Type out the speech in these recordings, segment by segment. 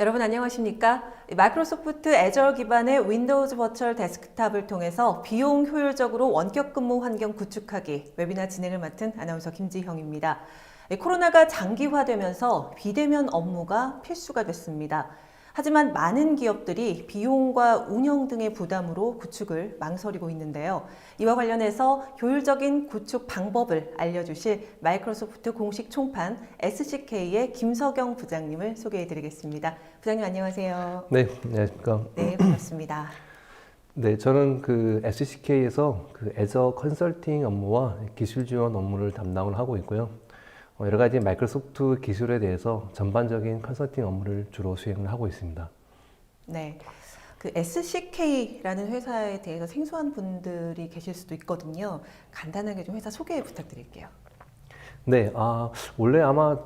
여러분 안녕하십니까? 마이크로소프트 애저 기반의 윈도우즈 버추얼 데스크탑을 통해서 비용 효율적으로 원격 근무 환경 구축하기 웨비나 진행을 맡은 아나운서 김지형입니다. 코로나가 장기화되면서 비대면 업무가 필수가 됐습니다. 하지만 많은 기업들이 비용과 운영 등의 부담으로 구축을 망설이고 있는데요. 이와 관련해서 효율적인 구축 방법을 알려주실 마이크로소프트 공식 총판 SCK의 김석영 부장님을 소개해드리겠습니다. 부장님 안녕하세요. 네, 안녕하십니까. 네, 반갑습니다. 네, 저는 SCK에서 애저 컨설팅 업무와 기술 지원 업무를 담당을 하고 있고요. 여러 가지 마이크로소프트 기술에 대해서 전반적인 컨설팅 업무를 주로 수행을 하고 있습니다. 네. SCK라는 회사에 대해서 생소한 분들이 계실 수도 있거든요. 간단하게 좀 회사 소개 부탁드릴게요. 네, 원래 아마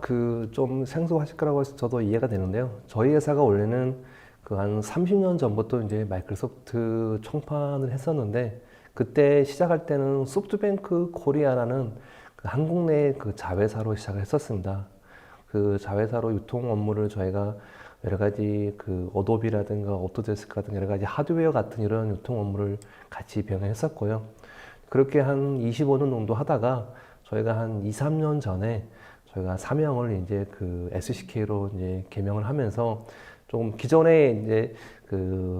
좀 생소하실 거라고 해서 저도 이해가 되는데요. 저희 회사가 원래는 한 30년 전부터 이제 마이크로소프트 총판을 했었는데, 그때 시작할 때는 소프트뱅크 코리아라는 한국 내 자회사로 시작을 했었습니다. 그 자회사로 유통 업무를 저희가 여러 가지 어도비라든가 오토데스크 같은 여러 가지 하드웨어 같은 이런 유통 업무를 같이 병행했었고요. 그렇게 한 25년 정도 하다가 저희가 한 2, 3년 전에 저희가 사명을 이제 SCK로 이제 개명을 하면서 좀 기존에 이제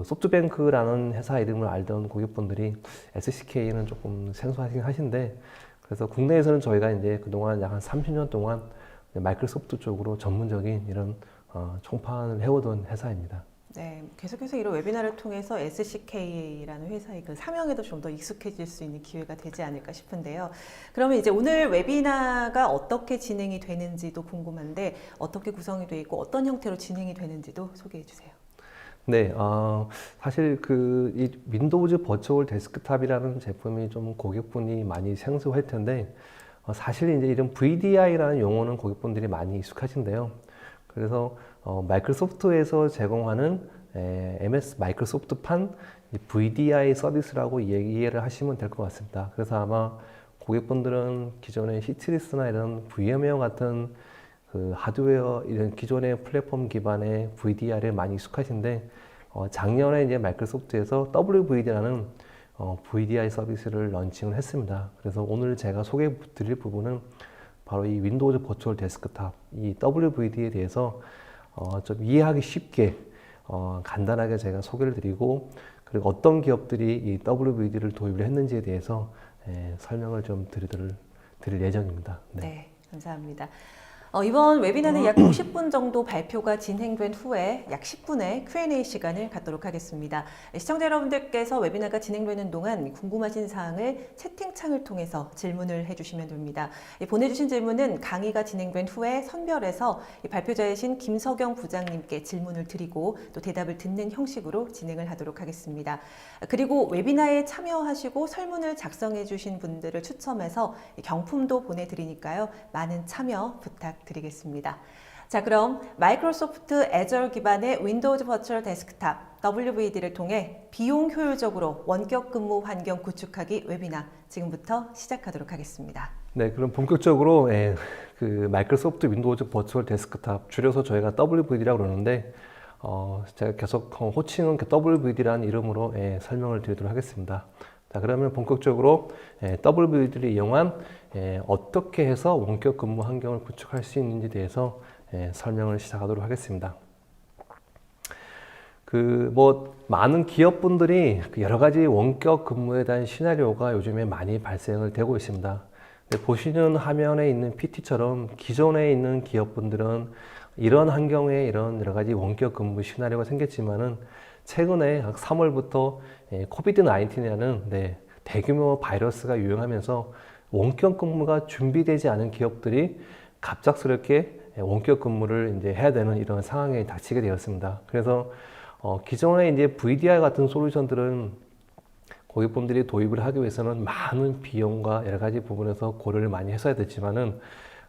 소프트뱅크라는 회사 이름을 알던 고객분들이 SCK는 조금 생소하긴 하신데, 그래서 국내에서는 저희가 이제 그동안 약 한 30년 동안 마이크로소프트 쪽으로 전문적인 이런 총판을 해오던 회사입니다. 네, 계속해서 이런 웨비나를 통해서 SCK라는 회사의 사명에도 좀 더 익숙해질 수 있는 기회가 되지 않을까 싶은데요. 그러면 이제 오늘 웨비나가 어떻게 진행이 되는지도 궁금한데, 어떻게 구성이 되어 있고 어떤 형태로 진행이 되는지도 소개해 주세요. 네, 사실 이 윈도우즈 버추얼 데스크탑이라는 제품이 좀 고객분이 많이 생소할 텐데, 사실 이제 이런 VDI라는 용어는 고객분들이 많이 익숙하신데요. 그래서 마이크로소프트에서 제공하는 MS 마이크로소프트판 VDI 서비스라고 이해를 하시면 될 것 같습니다. 그래서 아마 고객분들은 기존의 시트리스나 이런 VM웨어 같은 하드웨어 이런 기존의 플랫폼 기반의 VDI를 많이 익숙하신데, 작년에 이제 마이크로소프트에서 WVD라는 VDI 서비스를 런칭을 했습니다. 그래서 오늘 제가 소개해 드릴 부분은 바로 이 윈도우즈 버추얼 데스크탑, 이 WVD에 대해서 좀 이해하기 쉽게 간단하게 제가 소개를 드리고, 그리고 어떤 기업들이 이 WVD를 도입을 했는지에 대해서 설명을 좀 드릴 예정입니다. 네, 감사합니다. 이번 웨비나는 약 50분 정도 발표가 진행된 후에 약 10분의 Q&A 시간을 갖도록 하겠습니다. 시청자 여러분들께서 웨비나가 진행되는 동안 궁금하신 사항을 채팅창을 통해서 질문을 해주시면 됩니다. 보내주신 질문은 강의가 진행된 후에 선별해서 발표자이신 김석영 부장님께 질문을 드리고 또 대답을 듣는 형식으로 진행을 하도록 하겠습니다. 그리고 웨비나에 참여하시고 설문을 작성해 주신 분들을 추첨해서 경품도 보내드리니까요. 많은 참여 부탁드리겠습니다. 자, 그럼 마이크로소프트 애저 기반의 윈도우즈 버추얼 데스크탑 WVD를 통해 비용 효율적으로 원격 근무 환경 구축하기 웨비나 지금부터 시작하도록 하겠습니다. 네, 그럼 본격적으로 마이크로소프트 윈도우즈 버추얼 데스크탑, 줄여서 저희가 WVD라고 그러는데, 제가 계속 호칭은 WVD라는 이름으로 설명을 드리도록 하겠습니다. 자, 그러면 본격적으로 WVD를 이용한 어떻게 해서 원격 근무 환경을 구축할 수 있는지에 대해서 설명을 시작하도록 하겠습니다. 많은 기업분들이 여러 가지 원격 근무에 대한 시나리오가 요즘에 많이 발생을 되고 있습니다. 보시는 화면에 있는 PT처럼 기존에 있는 기업분들은 이런 환경에 이런 여러 가지 원격 근무 시나리오가 생겼지만은, 최근에 3월부터 코비드-19이라는 대규모 바이러스가 유행하면서 원격 근무가 준비되지 않은 기업들이 갑작스럽게 원격 근무를 이제 해야 되는 이런 상황에 닥치게 되었습니다. 그래서 기존에 이제 VDI 같은 솔루션들은 고객분들이 도입을 하기 위해서는 많은 비용과 여러 가지 부분에서 고려를 많이 했어야 됐지만은,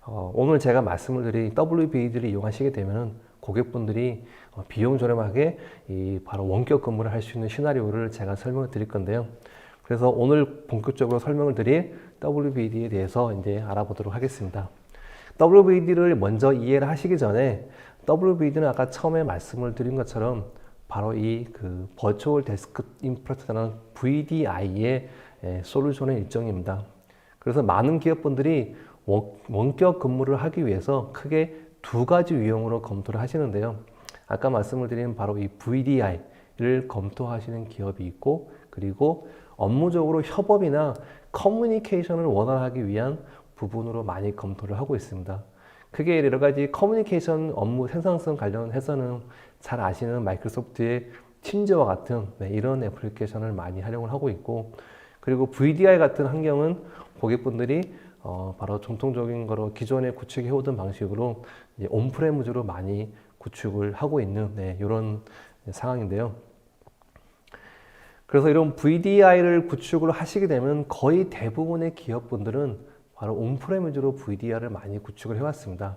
오늘 제가 말씀을 드린 WVD를 이용하시게 되면은 고객분들이 비용 저렴하게 바로 원격 근무를 할 수 있는 시나리오를 제가 설명을 드릴 건데요. 그래서 오늘 본격적으로 설명을 드릴 WVD에 대해서 이제 알아보도록 하겠습니다. WVD를 먼저 이해를 하시기 전에 WVD는 아까 처음에 말씀을 드린 것처럼 바로 이 그 버추얼 데스크 임플란트라는 VDI의 솔루션의 일종입니다. 그래서 많은 기업분들이 원격 근무를 하기 위해서 크게 두 가지 유형으로 검토를 하시는데요. 아까 말씀을 드린 바로 이 VDI를 검토하시는 기업이 있고, 그리고 업무적으로 협업이나 커뮤니케이션을 원활하기 위한 부분으로 많이 검토를 하고 있습니다. 크게 여러 가지 커뮤니케이션 업무 생산성 관련해서는 잘 아시는 마이크로소프트의 팀즈와 같은 이런 애플리케이션을 많이 활용을 하고 있고, 그리고 VDI 같은 환경은 고객분들이 바로 전통적인 거로 기존에 구축해 오던 방식으로 온프레임 위주로 많이 구축을 하고 있는 이런 상황인데요. 그래서 이런 VDI를 구축을 하시게 되면 거의 대부분의 기업분들은 바로 온프레임 위주로 VDI를 많이 구축을 해왔습니다.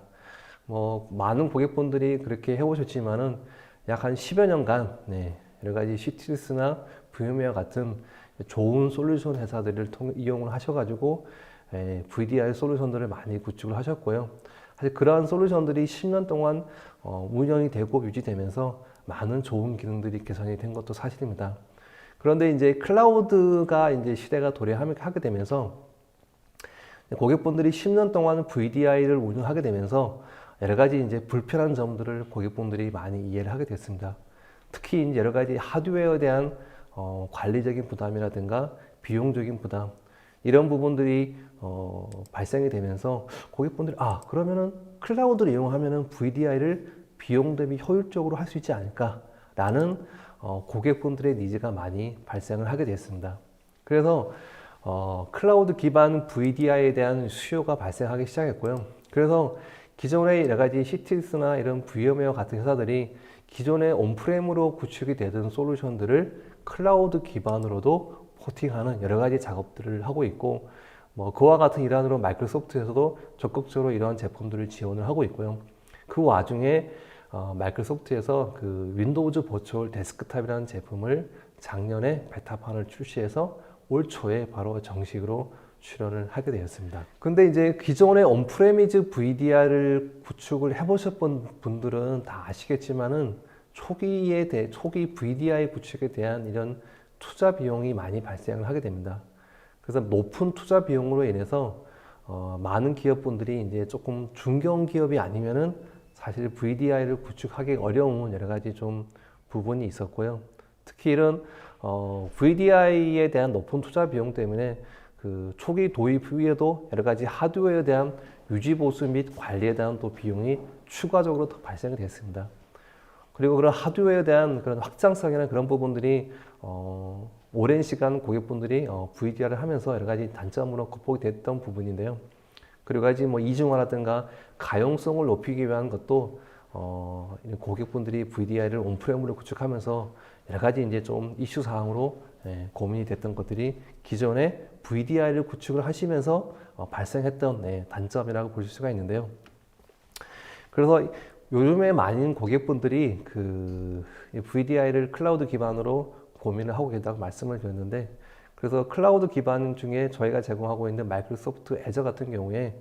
많은 고객분들이 그렇게 해오셨지만은 약 한 10여 년간 여러 가지 시트리스나 VM웨어 같은 좋은 솔루션 회사들을 이용을 하셔가지고 VDI 솔루션들을 많이 구축을 하셨고요. 사실 그러한 솔루션들이 10년 동안 운영이 되고 유지되면서 많은 좋은 기능들이 개선이 된 것도 사실입니다. 그런데 이제 클라우드가 이제 시대가 도래하게 되면서 고객분들이 10년 동안 VDI를 운영하게 되면서 여러 가지 이제 불편한 점들을 고객분들이 많이 이해를 하게 됐습니다. 특히 이제 여러 가지 하드웨어에 대한 관리적인 부담이라든가 비용적인 부담, 이런 부분들이 발생이 되면서 고객분들이 그러면은 클라우드를 이용하면은 VDI를 비용 대비 효율적으로 할 수 있지 않을까라는 고객분들의 니즈가 많이 발생을 하게 됐습니다. 그래서 클라우드 기반 VDI에 대한 수요가 발생하기 시작했고요. 그래서 기존의 여러 가지 시티스나 이런 VM웨어 같은 회사들이 기존의 온프레임으로 구축이 되던 솔루션들을 클라우드 기반으로도 포팅하는 여러 가지 작업들을 하고 있고, 그와 같은 일환으로 마이크로소프트에서도 적극적으로 이러한 제품들을 지원을 하고 있고요. 그 와중에 마이크로소프트에서 그 윈도우즈 버추얼 데스크탑이라는 제품을 작년에 베타판을 출시해서 올 초에 바로 정식으로 출연을 하게 되었습니다. 근데 이제 기존의 온프레미즈 VDI를 구축을 해보셨던 분들은 다 아시겠지만은 초기 VDI 구축에 대한 이런 투자 비용이 많이 발생을 하게 됩니다. 그래서 높은 투자 비용으로 인해서 많은 기업분들이 이제 조금 중견 기업이 아니면은 사실 VDI를 구축하기 어려운 여러 가지 좀 부분이 있었고요. 특히 이런 VDI에 대한 높은 투자 비용 때문에 그 초기 도입 후에도 여러 가지 하드웨어에 대한 유지 보수 및 관리에 대한 또 비용이 추가적으로 더 발생이 됐습니다. 그리고 그런 하드웨어에 대한 그런 확장성이나 그런 부분들이 오랜 시간 고객분들이 VDI를 하면서 여러 가지 단점으로 극복이 됐던 부분인데요. 그리고 가지 이중화라든가 가용성을 높이기 위한 것도 고객분들이 VDI를 온프레임으로 구축하면서 여러 가지 이제 좀 이슈 사항으로 고민이 됐던 것들이 기존에 VDI를 구축을 하시면서 발생했던 단점이라고 볼 수가 있는데요. 그래서 요즘에 많은 고객분들이 그 VDI를 클라우드 기반으로 고민을 하고 계다고 말씀을 드렸는데, 그래서 클라우드 기반 중에 저희가 제공하고 있는 마이크로소프트 애저 같은 경우에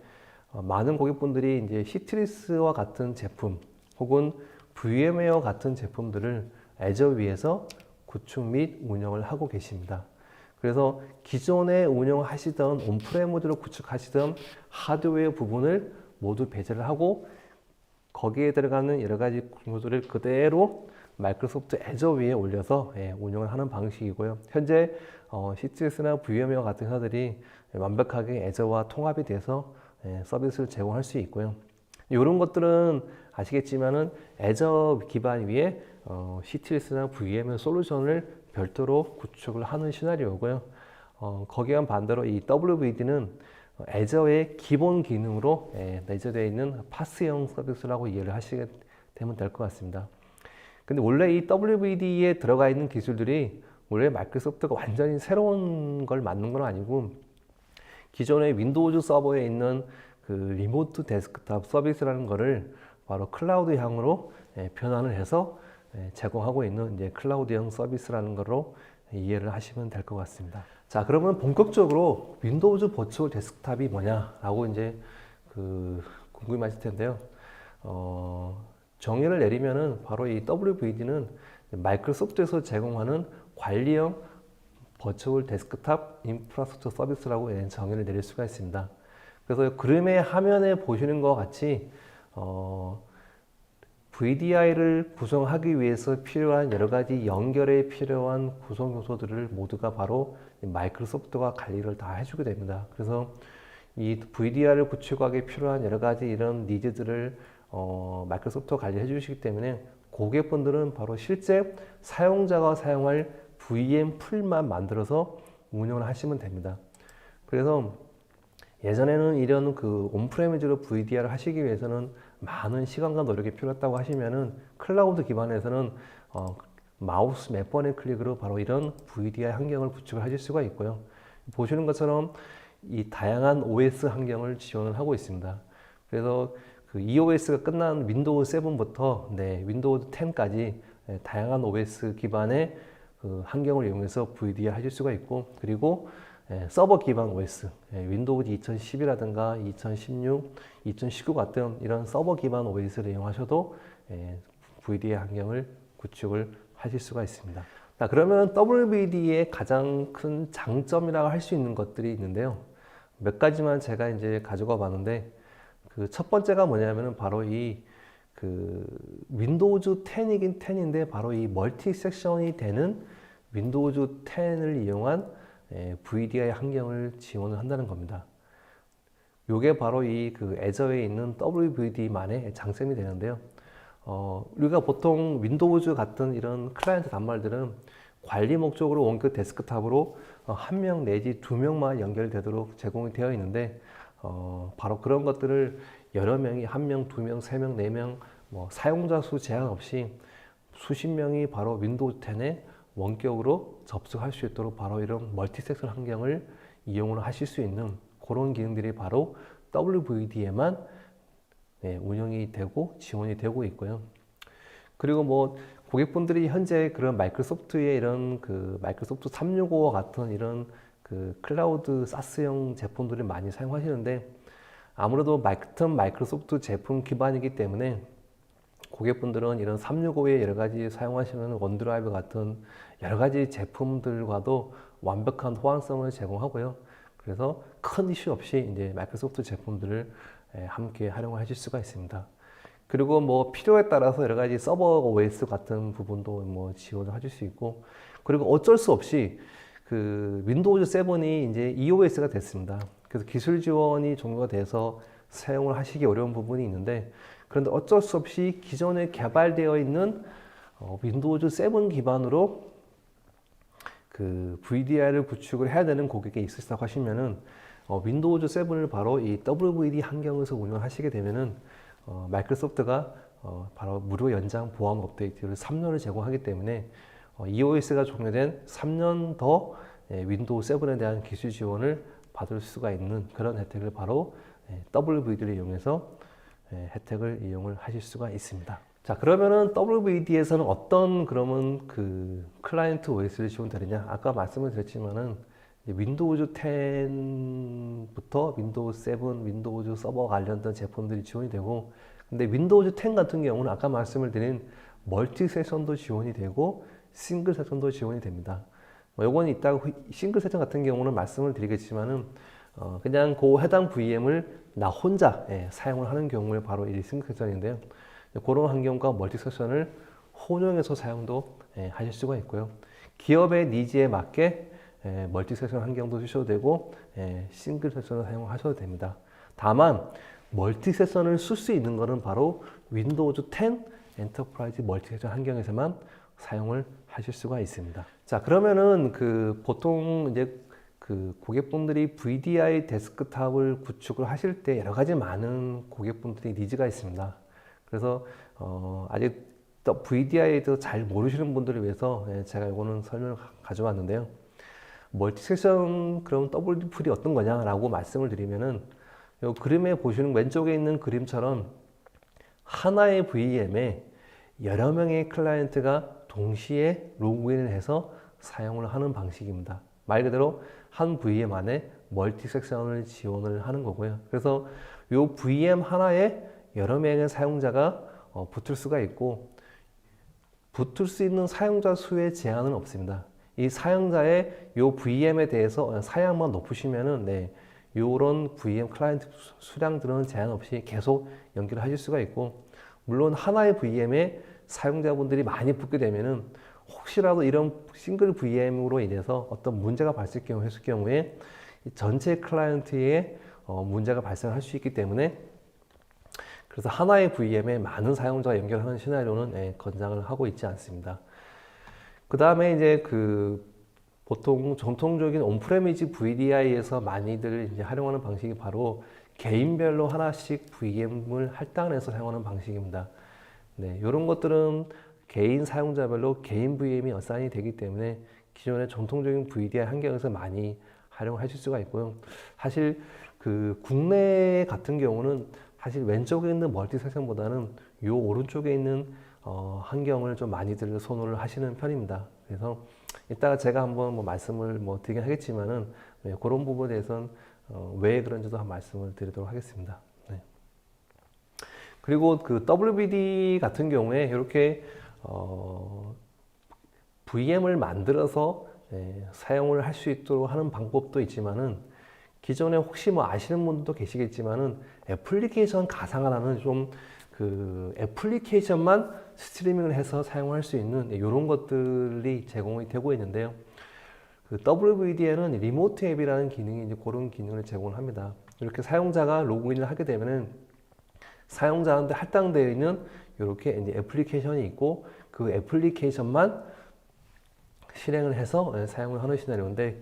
많은 고객분들이 이제 시트리스와 같은 제품 혹은 VM웨어 같은 제품들을 애저 위에서 구축 및 운영을 하고 계십니다. 그래서 기존에 운영하시던 온프레임 모드로 구축하시던 하드웨어 부분을 모두 배제를 하고 거기에 들어가는 여러 가지 구조들을 그대로 마이크로소프트 애저 위에 올려서 운영을 하는 방식이고요. 현재 시트리스나 VM웨어 같은 회사들이 완벽하게 애저와 통합이 돼서 서비스를 제공할 수 있고요. 이런 것들은 아시겠지만은 애저 기반 위에 시트리스나 VM웨어 솔루션을 별도로 구축을 하는 시나리오고요. 거기와 반대로 이 WVD는 애저의 기본 기능으로 내재되어 있는 파스형 서비스라고 이해를 하시게 되면 될 것 같습니다. 근데 원래 이 WVD에 들어가 있는 기술들이 원래 마이크로소프트가 완전히 새로운 걸 만든 건 아니고, 기존의 윈도우즈 서버에 있는 그 리모트 데스크탑 서비스라는 거를 바로 클라우드형으로 변환을 해서 제공하고 있는 이제 클라우드형 서비스라는 거로 이해를 하시면 될 것 같습니다. 자, 그러면 본격적으로 윈도우즈 버추얼 데스크탑이 뭐냐라고 이제 그 궁금하실 텐데요. 정의를 내리면은 바로 이 WVD는 마이크로소프트에서 제공하는 관리형 버추얼 데스크탑 인프라스트럭처 서비스라고 정의를 내릴 수가 있습니다. 그래서 그림의 화면에 보시는 것 같이 VDI를 구성하기 위해서 필요한 여러 가지 연결에 필요한 구성 요소들을 모두가 바로 마이크로소프트가 관리를 다 해주게 됩니다. 그래서 이 VDI를 구축하기 필요한 여러 가지 이런 니즈들을 마이크로소프트가 관리해 주시기 때문에 고객분들은 바로 실제 사용자가 사용할 VM 풀만 만들어서 운영을 하시면 됩니다. 그래서 예전에는 이런 그 온프레미즈로 VDI를 하시기 위해서는 많은 시간과 노력이 필요했다고 하시면은 클라우드 기반에서는 마우스 몇 번의 클릭으로 바로 이런 VDI 환경을 구축을 하실 수가 있고요. 보시는 것처럼 이 다양한 OS 환경을 지원을 하고 있습니다. 그래서 그 EOS가 끝난 윈도우 7부터 윈도우 10까지 다양한 OS 기반의 그 환경을 이용해서 VDI 하실 수가 있고, 그리고 서버 기반 OS, 윈도우 2010이라든가 2016, 2019 같은 이런 서버 기반 OS를 이용하셔도 VDI 환경을 구축을 하실 수가 있습니다. 자, 그러면 WVD의 가장 큰 장점이라고 할 수 있는 것들이 있는데요. 몇 가지만 제가 이제 가져가 봤는데, 그 첫 번째가 뭐냐면은 바로 그 윈도우즈 10이긴 10인데 바로 이 멀티 섹션이 되는 윈도우즈 10을 이용한 VDI 환경을 지원을 한다는 겁니다. 요게 바로 이 그 애저에 있는 WVD만의 장점이 되는데요. 우리가 보통 윈도우즈 같은 이런 클라이언트 단말들은 관리 목적으로 원격 데스크탑으로 한 명 내지 두 명만 연결되도록 제공이 되어 있는데, 바로 그런 것들을 여러 명이 한 명, 두 명, 세 명, 네 명, 뭐 사용자 수 제한 없이 수십 명이 바로 윈도우 10에 원격으로 접속할 수 있도록 바로 이런 멀티 섹션 환경을 이용을 하실 수 있는 그런 기능들이 바로 WVD에만 운영이 되고 지원이 되고 있고요. 그리고 뭐 고객분들이 현재 그런 마이크로소프트의 이런 그 마이크로소프트 365와 같은 이런 그 클라우드 사스형 제품들을 많이 사용하시는데, 아무래도 같은 마이크로소프트 제품 기반이기 때문에 고객분들은 이런 365의 여러 가지 사용하시는 원드라이브 같은 여러 가지 제품들과도 완벽한 호환성을 제공하고요. 그래서 큰 이슈 없이 이제 마이크로소프트 제품들을 함께 활용을 하실 수가 있습니다. 그리고 뭐 필요에 따라서 여러 가지 서버 OS 같은 부분도 뭐 지원을 하실 수 있고, 그리고 어쩔 수 없이 그 윈도우즈 7이 이제 EOS가 됐습니다. 그래서 기술 지원이 종료가 돼서 사용을 하시기 어려운 부분이 있는데, 그런데 어쩔 수 없이 기존에 개발되어 있는 윈도우즈 7 기반으로 그 VDI를 구축을 해야 되는 고객이 있으시다고 하시면은 윈도우즈 7을 바로 이 WVD 환경에서 운영하시게 되면은 마이크로소프트가 바로 무료 연장 보안 업데이트를 3년을 제공하기 때문에 EOS가 종료된 3년 더 윈도우 7에 대한 기술 지원을 받을 수가 있는 그런 혜택을 바로 WVD를 이용해서 혜택을 이용을 하실 수가 있습니다. 자, 그러면은 WVD에서는 어떤 그러면 그 클라이언트 OS를 지원되느냐? 아까 말씀을 드렸지만은 윈도우즈 10부터 윈도우즈 7, 윈도우즈 서버 관련된 제품들이 지원이 되고, 근데 윈도우즈 10 같은 경우는 아까 말씀을 드린 멀티 세션도 지원이 되고 싱글 세션도 지원이 됩니다. 요건 이따가 싱글 세션 같은 경우는 말씀을 드리겠지만은 그냥 그 해당 VM을 나 혼자 사용을 하는 경우에 바로 이 싱글 세션인데요. 그런 환경과 멀티 세션을 혼용해서 사용도 하실 수가 있고요. 기업의 니즈에 맞게 멀티 세션 환경도 쓰셔도 되고 싱글 세션을 사용하셔도 됩니다. 다만 멀티 세션을 쓸 수 있는 것은 바로 윈도우즈 10 엔터프라이즈 멀티 세션 환경에서만 사용을 하실 수가 있습니다. 자, 그러면은 그 보통 이제 그 고객분들이 VDI 데스크탑을 구축을 하실 때 여러 가지 많은 고객분들이 니즈가 있습니다. 그래서 아직 또 VDI에 대해서 잘 모르시는 분들을 위해서 제가 이거는 설명을 가져왔는데요. 멀티 섹션 그럼 WVD 어떤 거냐라고 말씀을 드리면은 이 그림에 보시는 왼쪽에 있는 그림처럼 하나의 VM에 여러 명의 클라이언트가 동시에 로그인을 해서 사용을 하는 방식입니다. 말 그대로 한 VM 안에 멀티 섹션을 지원을 하는 거고요. 그래서 요 VM 하나에 여러 명의 사용자가 붙을 수가 있고, 붙을 수 있는 사용자 수의 제한은 없습니다. 이 사용자의 요 VM에 대해서 사양만 높으시면은, 네, 요런 VM 클라이언트 수량들은 제한 없이 계속 연결을 하실 수가 있고, 물론 하나의 VM에 사용자분들이 많이 붙게 되면은 혹시라도 이런 싱글 VM으로 인해서 어떤 문제가 발생했을 경우에 전체 클라이언트에 문제가 발생할 수 있기 때문에, 그래서 하나의 VM에 많은 사용자가 연결하는 시나리오는 권장을 하고 있지 않습니다. 그 다음에 이제 보통 전통적인 온프레미지 VDI에서 많이들 이제 활용하는 방식이 바로 개인별로 하나씩 VM을 할당해서 사용하는 방식입니다. 네, 이런 것들은 개인 사용자별로 개인 VM이 어사인이 되기 때문에 기존의 전통적인 VDI 환경에서 많이 활용하실 수가 있고요. 사실 국내 같은 경우는 사실 왼쪽에 있는 멀티 섹션보다는 요 오른쪽에 있는 환경을 좀 많이들 선호를 하시는 편입니다. 그래서 이따가 제가 한번 말씀을 드리긴 하겠지만은, 네, 그런 부분에 대해서는 왜 그런지도 한 말씀을 드리도록 하겠습니다. 네. 그리고 WBD 같은 경우에 이렇게 VM을 만들어서 사용을 할 수 있도록 하는 방법도 있지만은, 기존에 혹시 아시는 분도 계시겠지만은 애플리케이션 가상화라는 좀 애플리케이션만 스트리밍을 해서 사용할 수 있는 이런 것들이 제공이 되고 있는데요. WVD에는 리모트 앱이라는 기능이 이제 그런 기능을 제공을 합니다. 이렇게 사용자가 로그인을 하게 되면은 사용자한테 할당되어 있는 이렇게 이제 애플리케이션이 있고, 그 애플리케이션만 실행을 해서 사용을 하는 시나리오인데,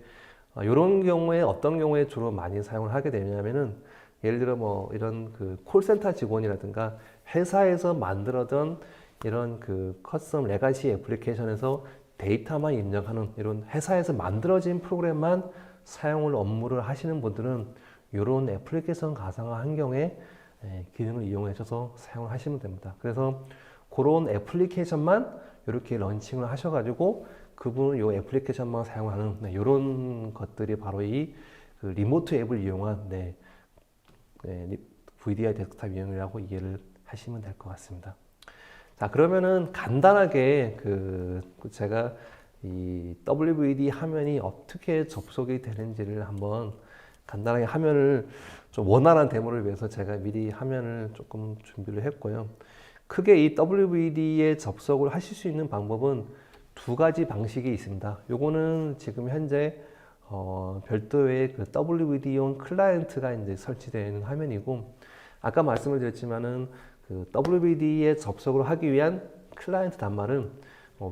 이런 경우에 어떤 경우에 주로 많이 사용을 하게 되냐면은, 예를 들어 이런 콜센터 직원이라든가 회사에서 만들어던 이런 커스텀 레가시 애플리케이션에서 데이터만 입력하는 이런 회사에서 만들어진 프로그램만 사용을 업무를 하시는 분들은 이런 애플리케이션 가상화 환경에 기능을 이용하셔서 사용을 하시면 됩니다. 그래서 그런 애플리케이션만 이렇게 런칭을 하셔가지고 그분은 이 애플리케이션만 사용하는 이런 것들이 바로 이 리모트 앱을 이용한 VDI 데스크탑 이용이라고 이해를 하시면 될 것 같습니다. 자, 그러면은 간단하게 제가 이 WVD 화면이 어떻게 접속이 되는지를 한번 간단하게 화면을 좀 원활한 데모를 위해서 제가 미리 화면을 조금 준비를 했고요. 크게 이 WVD에 접속을 하실 수 있는 방법은 두 가지 방식이 있습니다. 요거는 지금 현재 별도의 WVD용 클라이언트가 이제 설치되어 있는 화면이고, 아까 말씀을 드렸지만은 WVD에 접속을 하기 위한 클라이언트 단말은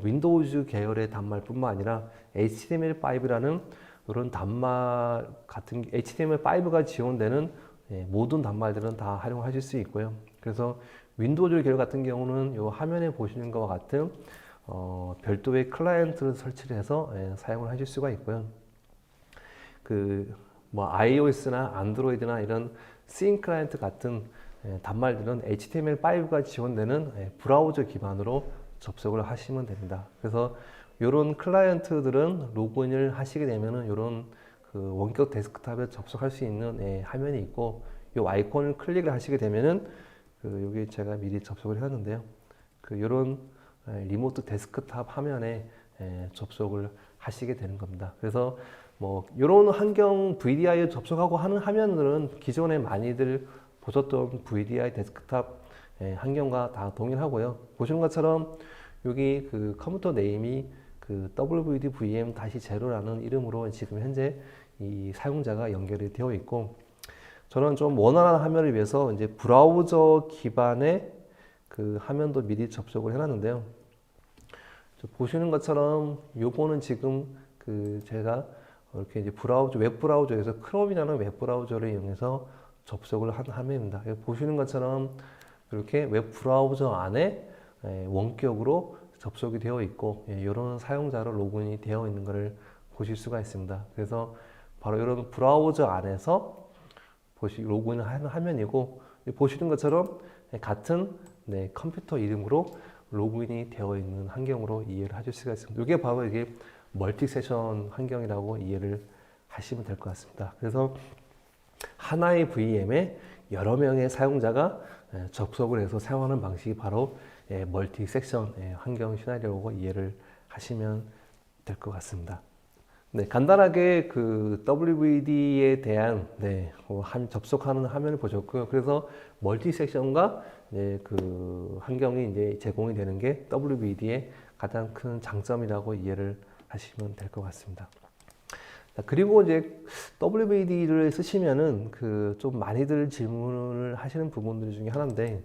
윈도우즈 계열의 단말뿐만 아니라 HTML5라는 이런 단말 같은 HTML5가 지원되는 모든 단말들은 다 활용하실 수 있고요. 그래서 윈도우즈 계열 같은 경우는 이 화면에 보시는 것과 같은 별도의 클라이언트를 설치를 해서 사용을 하실 수가 있고요. iOS나 안드로이드나 이런 씬 클라이언트 같은 단말들은 HTML5가 지원되는 브라우저 기반으로 접속을 하시면 됩니다. 그래서 이런 클라이언트들은 로그인을 하시게 되면은 이런 원격 데스크탑에 접속할 수 있는 화면이 있고, 이 아이콘을 클릭을 하시게 되면은 여기 제가 미리 접속을 해놨는데요. 이런 리모트 데스크탑 화면에 접속을 하시게 되는 겁니다. 그래서 이런 환경 VDI에 접속하고 하는 화면들은 기존에 많이들 보셨던 VDI 데스크탑 환경과 다 동일하고요. 보시는 것처럼 여기 컴퓨터 네임이 WVD VM-0라는 이름으로 지금 현재 이 사용자가 연결이 되어 있고, 저는 좀 원활한 화면을 위해서 이제 브라우저 기반의 화면도 미리 접속을 해놨는데요. 보시는 것처럼 요거는 지금 제가 이렇게 이제 웹 브라우저에서 크롬이라는 웹 브라우저를 이용해서 접속을 한 화면입니다. 보시는 것처럼 이렇게 웹 브라우저 안에 원격으로 접속이 되어 있고, 이런 사용자로 로그인이 되어 있는 것을 보실 수가 있습니다. 그래서 바로 이런 브라우저 안에서 로그인을 하는 화면이고, 보시는 것처럼 같은 컴퓨터 이름으로 로그인이 되어 있는 환경으로 이해를 하실 수가 있습니다. 이게 바로 이게 멀티 세션 환경이라고 이해를 하시면 될 것 같습니다. 그래서 하나의 VM에 여러 명의 사용자가 접속을 해서 사용하는 방식이 바로 멀티 섹션 환경 시나리오고 이해를 하시면 될 것 같습니다. 네, 간단하게 그 WVD에 대한 접속하는 화면을 보셨고요. 그래서 멀티 섹션과 그 환경이 이제 제공이 되는 게 WVD의 가장 큰 장점이라고 이해를 하시면 될 것 같습니다. 그리고 이제 WVD를 쓰시면은 그 좀 많이들 질문을 하시는 부분들 중에 하나인데,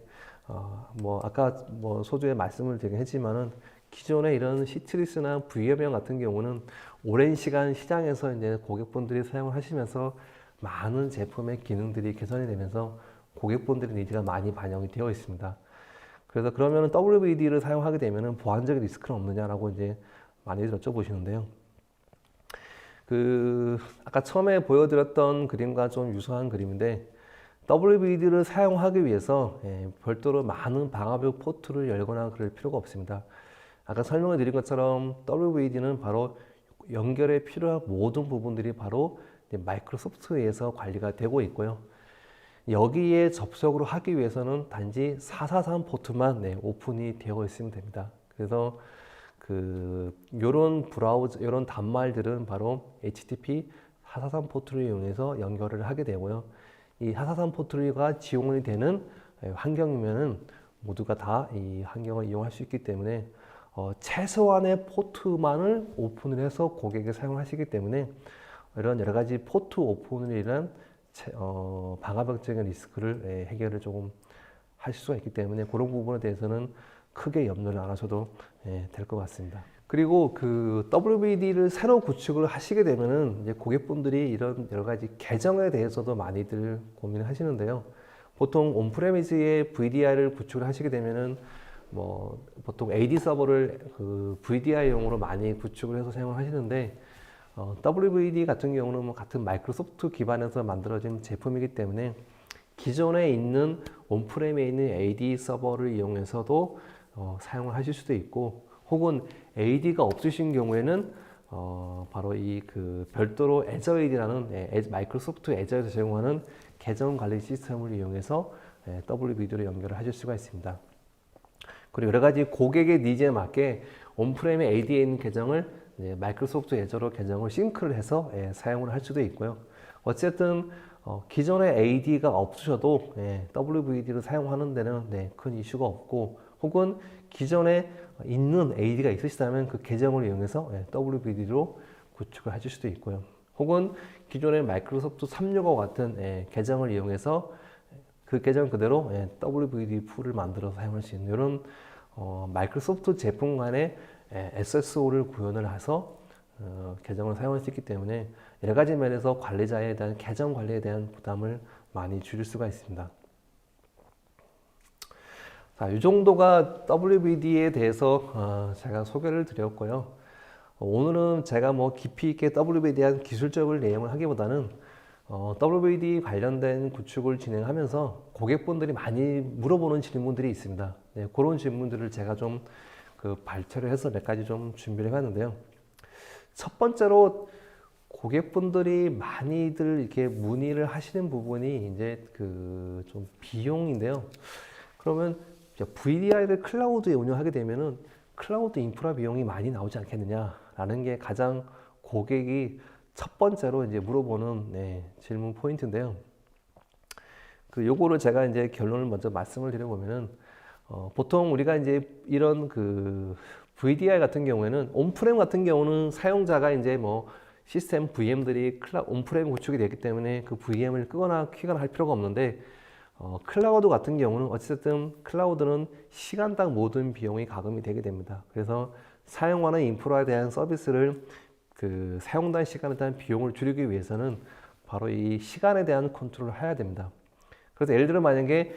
뭐 아까 뭐 소주에 말씀을 드리긴 했지만은 기존의 이런 시트리스나 VM형 같은 경우는 오랜 시간 시장에서 이제 고객분들이 사용을 하시면서 많은 제품의 기능들이 개선이 되면서 고객분들의 니즈가 많이 반영이 되어 있습니다. 그래서 그러면은 WVD를 사용하게 되면은 보안적인 리스크는 없느냐라고 이제 많이들 여쭤보시는데요. 그 아까 처음에 보여드렸던 그림과 좀 유사한 그림인데 WVD를 사용하기 위해서 별도로 많은 방화벽 포트를 열거나 그럴 필요가 없습니다. 아까 설명을 드린 것처럼 WVD는 바로 연결에 필요한 모든 부분들이 바로 마이크로소프트에서 관리가 되고 있고요. 여기에 접속을 하기 위해서는 단지 443 포트만 오픈이 되어 있으면 됩니다. 그래서 요런 브라우저, 요런 단말들은 바로 HTTP 443 포트를 이용해서 연결을 하게 되고요. 이 443 포트가 지원이 되는 환경이면은 모두가 다 이 환경을 이용할 수 있기 때문에 최소한의 포트만을 오픈을 해서 고객이 사용하시기 때문에 이런 여러 가지 포트 오픈을 인한 방화벽적인 리스크를 해결을 조금 하실 수가 있기 때문에 그런 부분에 대해서는 크게 염려를 안 하셔도 될 것 같습니다. 그리고 그 WVD를 새로 구축을 하시게 되면은 이제 고객분들이 이런 여러 가지 계정에 대해서도 많이들 고민을 하시는데요. 보통 온프레미스의 VDI를 구축을 하시게 되면은 뭐 보통 AD 서버를 그 VDI용으로 많이 구축을 해서 사용을 하시는데 WVD 같은 경우는 뭐 같은 마이크로소프트 기반에서 만들어진 제품이기 때문에 기존에 있는 온프렘에 있는 AD 서버를 이용해서도 사용을 하실 수도 있고 혹은 AD가 없으신 경우에는 바로 이 그 별도로 Azure AD라는 마이크로소프트 애저에서 제공하는 계정 관리 시스템을 이용해서 WVD로 연결을 하실 수가 있습니다. 그리고 여러 가지 고객의 니즈에 맞게 온프렘의 AD에 있는 계정을 마이크로소프트 애저로 계정을 싱크를 해서 사용을 할 수도 있고요. 어쨌든 기존에 AD가 없으셔도 WVD를 사용하는 데는 큰 이슈가 없고 혹은 기존에 있는 AD가 있으시다면 그 계정을 이용해서 WVD로 구축을 하실 수도 있고요. 혹은 기존의 마이크로소프트 365 같은 계정을 이용해서 그 계정 그대로 WVD 풀을 만들어서 사용할 수 있는 이런 마이크로소프트 제품 간의 SSO를 구현을 해서 계정을 사용할 수 있기 때문에 여러 가지 면에서 관리자에 대한 계정 관리에 대한 부담을 많이 줄일 수가 있습니다. 자, 이 정도가 WVD에 대해서 제가 소개를 드렸고요. 오늘은 제가 뭐 깊이 있게 WVD에 대한 기술적인 내용을 하기보다는 WVD 관련된 구축을 진행하면서 고객분들이 많이 물어보는 질문들이 있습니다. 그런 질문들을 제가 좀 발췌를 해서 몇 가지 좀 준비를 해봤는데요. 첫 번째로 고객분들이 많이들 이렇게 문의를 하시는 부분이 이제 좀 비용인데요. 그러면 VDI를 클라우드에 운영하게 되면은 클라우드 인프라 비용이 많이 나오지 않겠느냐라는 게 가장 고객이 첫 번째로 이제 물어보는 질문 포인트인데요. 요거를 제가 이제 결론을 먼저 말씀을 드려보면은 보통 우리가 이제 이런 VDI 같은 경우에는 온프렘 같은 경우는 사용자가 이제 뭐 시스템 VM들이 온프렘 구축이 되기 때문에 그 VM을 끄거나 켜거나 할 필요가 없는데 클라우드 같은 경우는 어쨌든 클라우드는 시간당 모든 비용이 가금이 되게 됩니다. 그래서 사용하는 인프라에 대한 서비스를 사용단 시간에 대한 비용을 줄이기 위해서는 바로 이 시간에 대한 컨트롤을 해야 됩니다. 그래서 예를 들어 만약에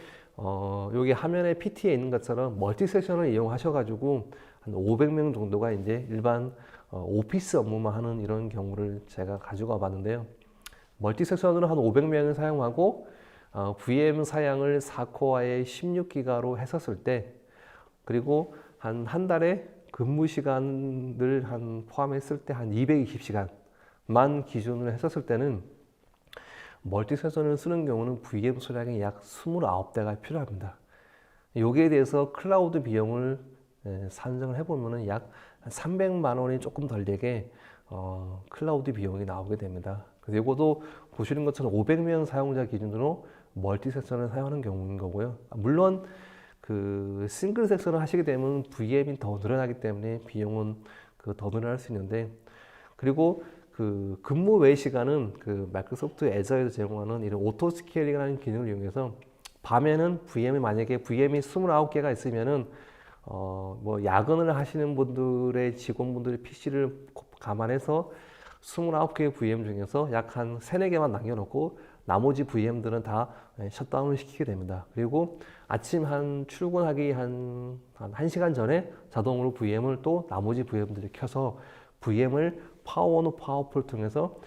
여기 화면에 PT에 있는 것처럼 멀티 세션을 이용하셔가지고 한 500명 정도가 이제 일반 오피스 업무만 하는 이런 경우를 제가 가지고 와봤는데요. 멀티 세션으로 한 500명을 사용하고 VM 사양을 4코어에 16기가로 했었을 때 그리고 한 달에 근무 시간을 포함했을 때 한 220시간 VM만 기준으로 했었을 때는 멀티 세션을 쓰는 경우는 VM 수량이 약 29대가 필요합니다. 여기에 대해서 클라우드 비용을 산정을 해보면 약 300만 원이 조금 덜 되게 클라우드 비용이 나오게 됩니다. 그래서 이것도 보시는 것처럼 500명 사용자 기준으로 멀티 섹션을 사용하는 경우인 거고요. 물론 그 싱글 섹션을 하시게 되면 VM이 더 늘어나기 때문에 비용은 더 늘어날 수 있는데, 그리고 그 근무 외 시간은 그 마이크로소프트 애저에서 제공하는 이런 오토 스케일링이라는 기능을 이용해서 밤에는 만약에 VM이 29개가 있으면은 뭐 야근을 하시는 분들의 직원분들의 PC를 감안해서 29개의 VM 중에서 약 한 3, 4개만 남겨놓고 나머지 VM들은 다 셧다운을 시키게 됩니다. 그리고 아침 출근하기 한 1시간 전에 자동으로 VM을 또 나머지 VM들을 켜서 VM을 파워온 파워풀 통해서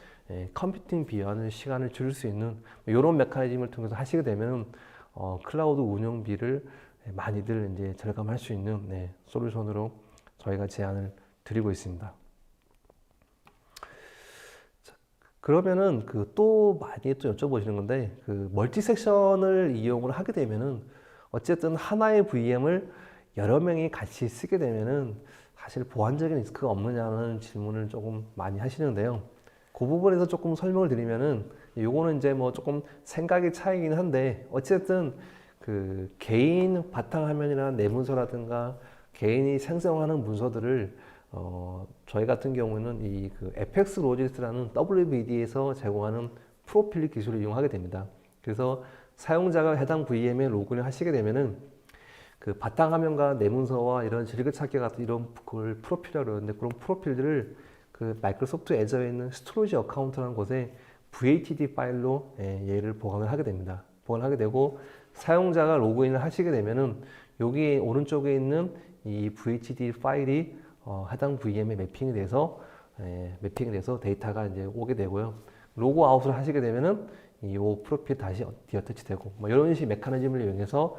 컴퓨팅 비하는 시간을 줄일 수 있는 이런 메커니즘을 통해서 하시게 되면 클라우드 운영비를 많이들 이제 절감할 수 있는 솔루션으로 저희가 제안을 드리고 있습니다. 자, 그러면은 또 많이 또 여쭤보시는 건데, 그 멀티 섹션을 이용을 하게 되면은 어쨌든 하나의 VM을 여러 명이 같이 쓰게 되면은 사실 보안적인 리스크가 없느냐는 질문을 조금 많이 하시는데요. 그 부분에서 조금 설명을 드리면은, 요거는 이제 뭐 조금 생각의 차이긴 한데, 어쨌든 그 개인 바탕화면이나 내문서라든가 개인이 생성하는 문서들을 저희 같은 경우는 이 그 에펙스 로지스라는 WVD에서 제공하는 프로필 기술을 이용하게 됩니다. 그래서 사용자가 해당 VM에 로그인을 하시게 되면은 그 바탕화면과 내문서와 이런 즐겨찾기 같은 이런 그걸 프로필이라고 그러는데, 그런 프로필들을 그 마이크로소프트 애저에 있는 스토리지 어카운트라는 곳에 VATD 파일로 얘를 보관을 하게 됩니다. 보관을 하게 되고, 사용자가 로그인을 하시게 되면은 여기 오른쪽에 있는 이 VHD 파일이 해당 VM에 매핑이 돼서 데이터가 이제 오게 되고요. 로그 아웃을 하시게 되면은 이 프로필 다시 디어터치 되고, 뭐 이런 식 메커니즘을 이용해서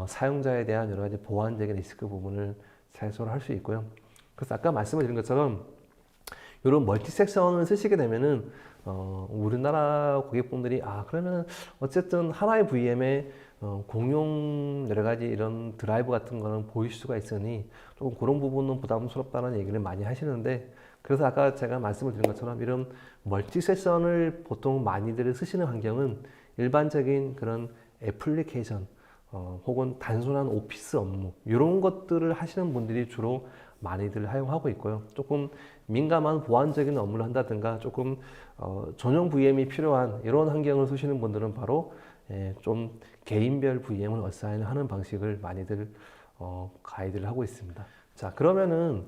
사용자에 대한 여러 가지 보안적인 리스크 부분을 해소를 할 수 있고요. 그래서 아까 말씀을 드린 것처럼 이런 멀티 섹션을 쓰시게 되면은 우리나라 고객분들이 그러면 어쨌든 하나의 VM에 공용 여러 가지 이런 드라이브 같은 거는 보일 수가 있으니 조금 그런 부분은 부담스럽다는 얘기를 많이 하시는데, 그래서 아까 제가 말씀을 드린 것처럼 이런 멀티 섹션을 보통 많이들 쓰시는 환경은 일반적인 그런 애플리케이션 혹은 단순한 오피스 업무 이런 것들을 하시는 분들이 주로 많이들 사용하고 있고요. 조금 민감한 보안적인 업무를 한다든가 조금 전용 VM이 필요한 이런 환경을 쓰시는 분들은 바로 좀 개인별 VM을 어사인을 하는 방식을 많이들 가이드를 하고 있습니다. 자, 그러면은